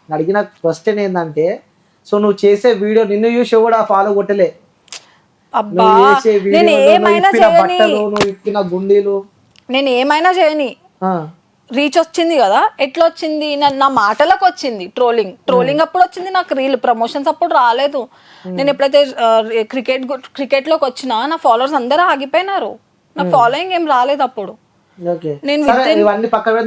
A: అడిగిన క్వశ్చన్ ఏంటంటే, సో నువ్వు చేసే వీడియో నిన్ను చూసి కూడా ఫాలో కొట్టలే,
B: నేను ఏమైనా చేయని రీచ్ వచ్చింది కదా. ఎట్లా వచ్చింది? నా మాటలకు వచ్చింది ట్రోలింగ్ అప్పుడు వచ్చింది, నాకు రీల్ ప్రమోషన్స్ అప్పుడు రాలేదు. నేను ఎప్పుడైతే క్రికెట్ లోకి వచ్చినా నా ఫాలోవర్స్ అందరూ ఆగిపోయినారు, నా ఫాలోయింగ్ ఏం రాలేదు అప్పుడు. నేను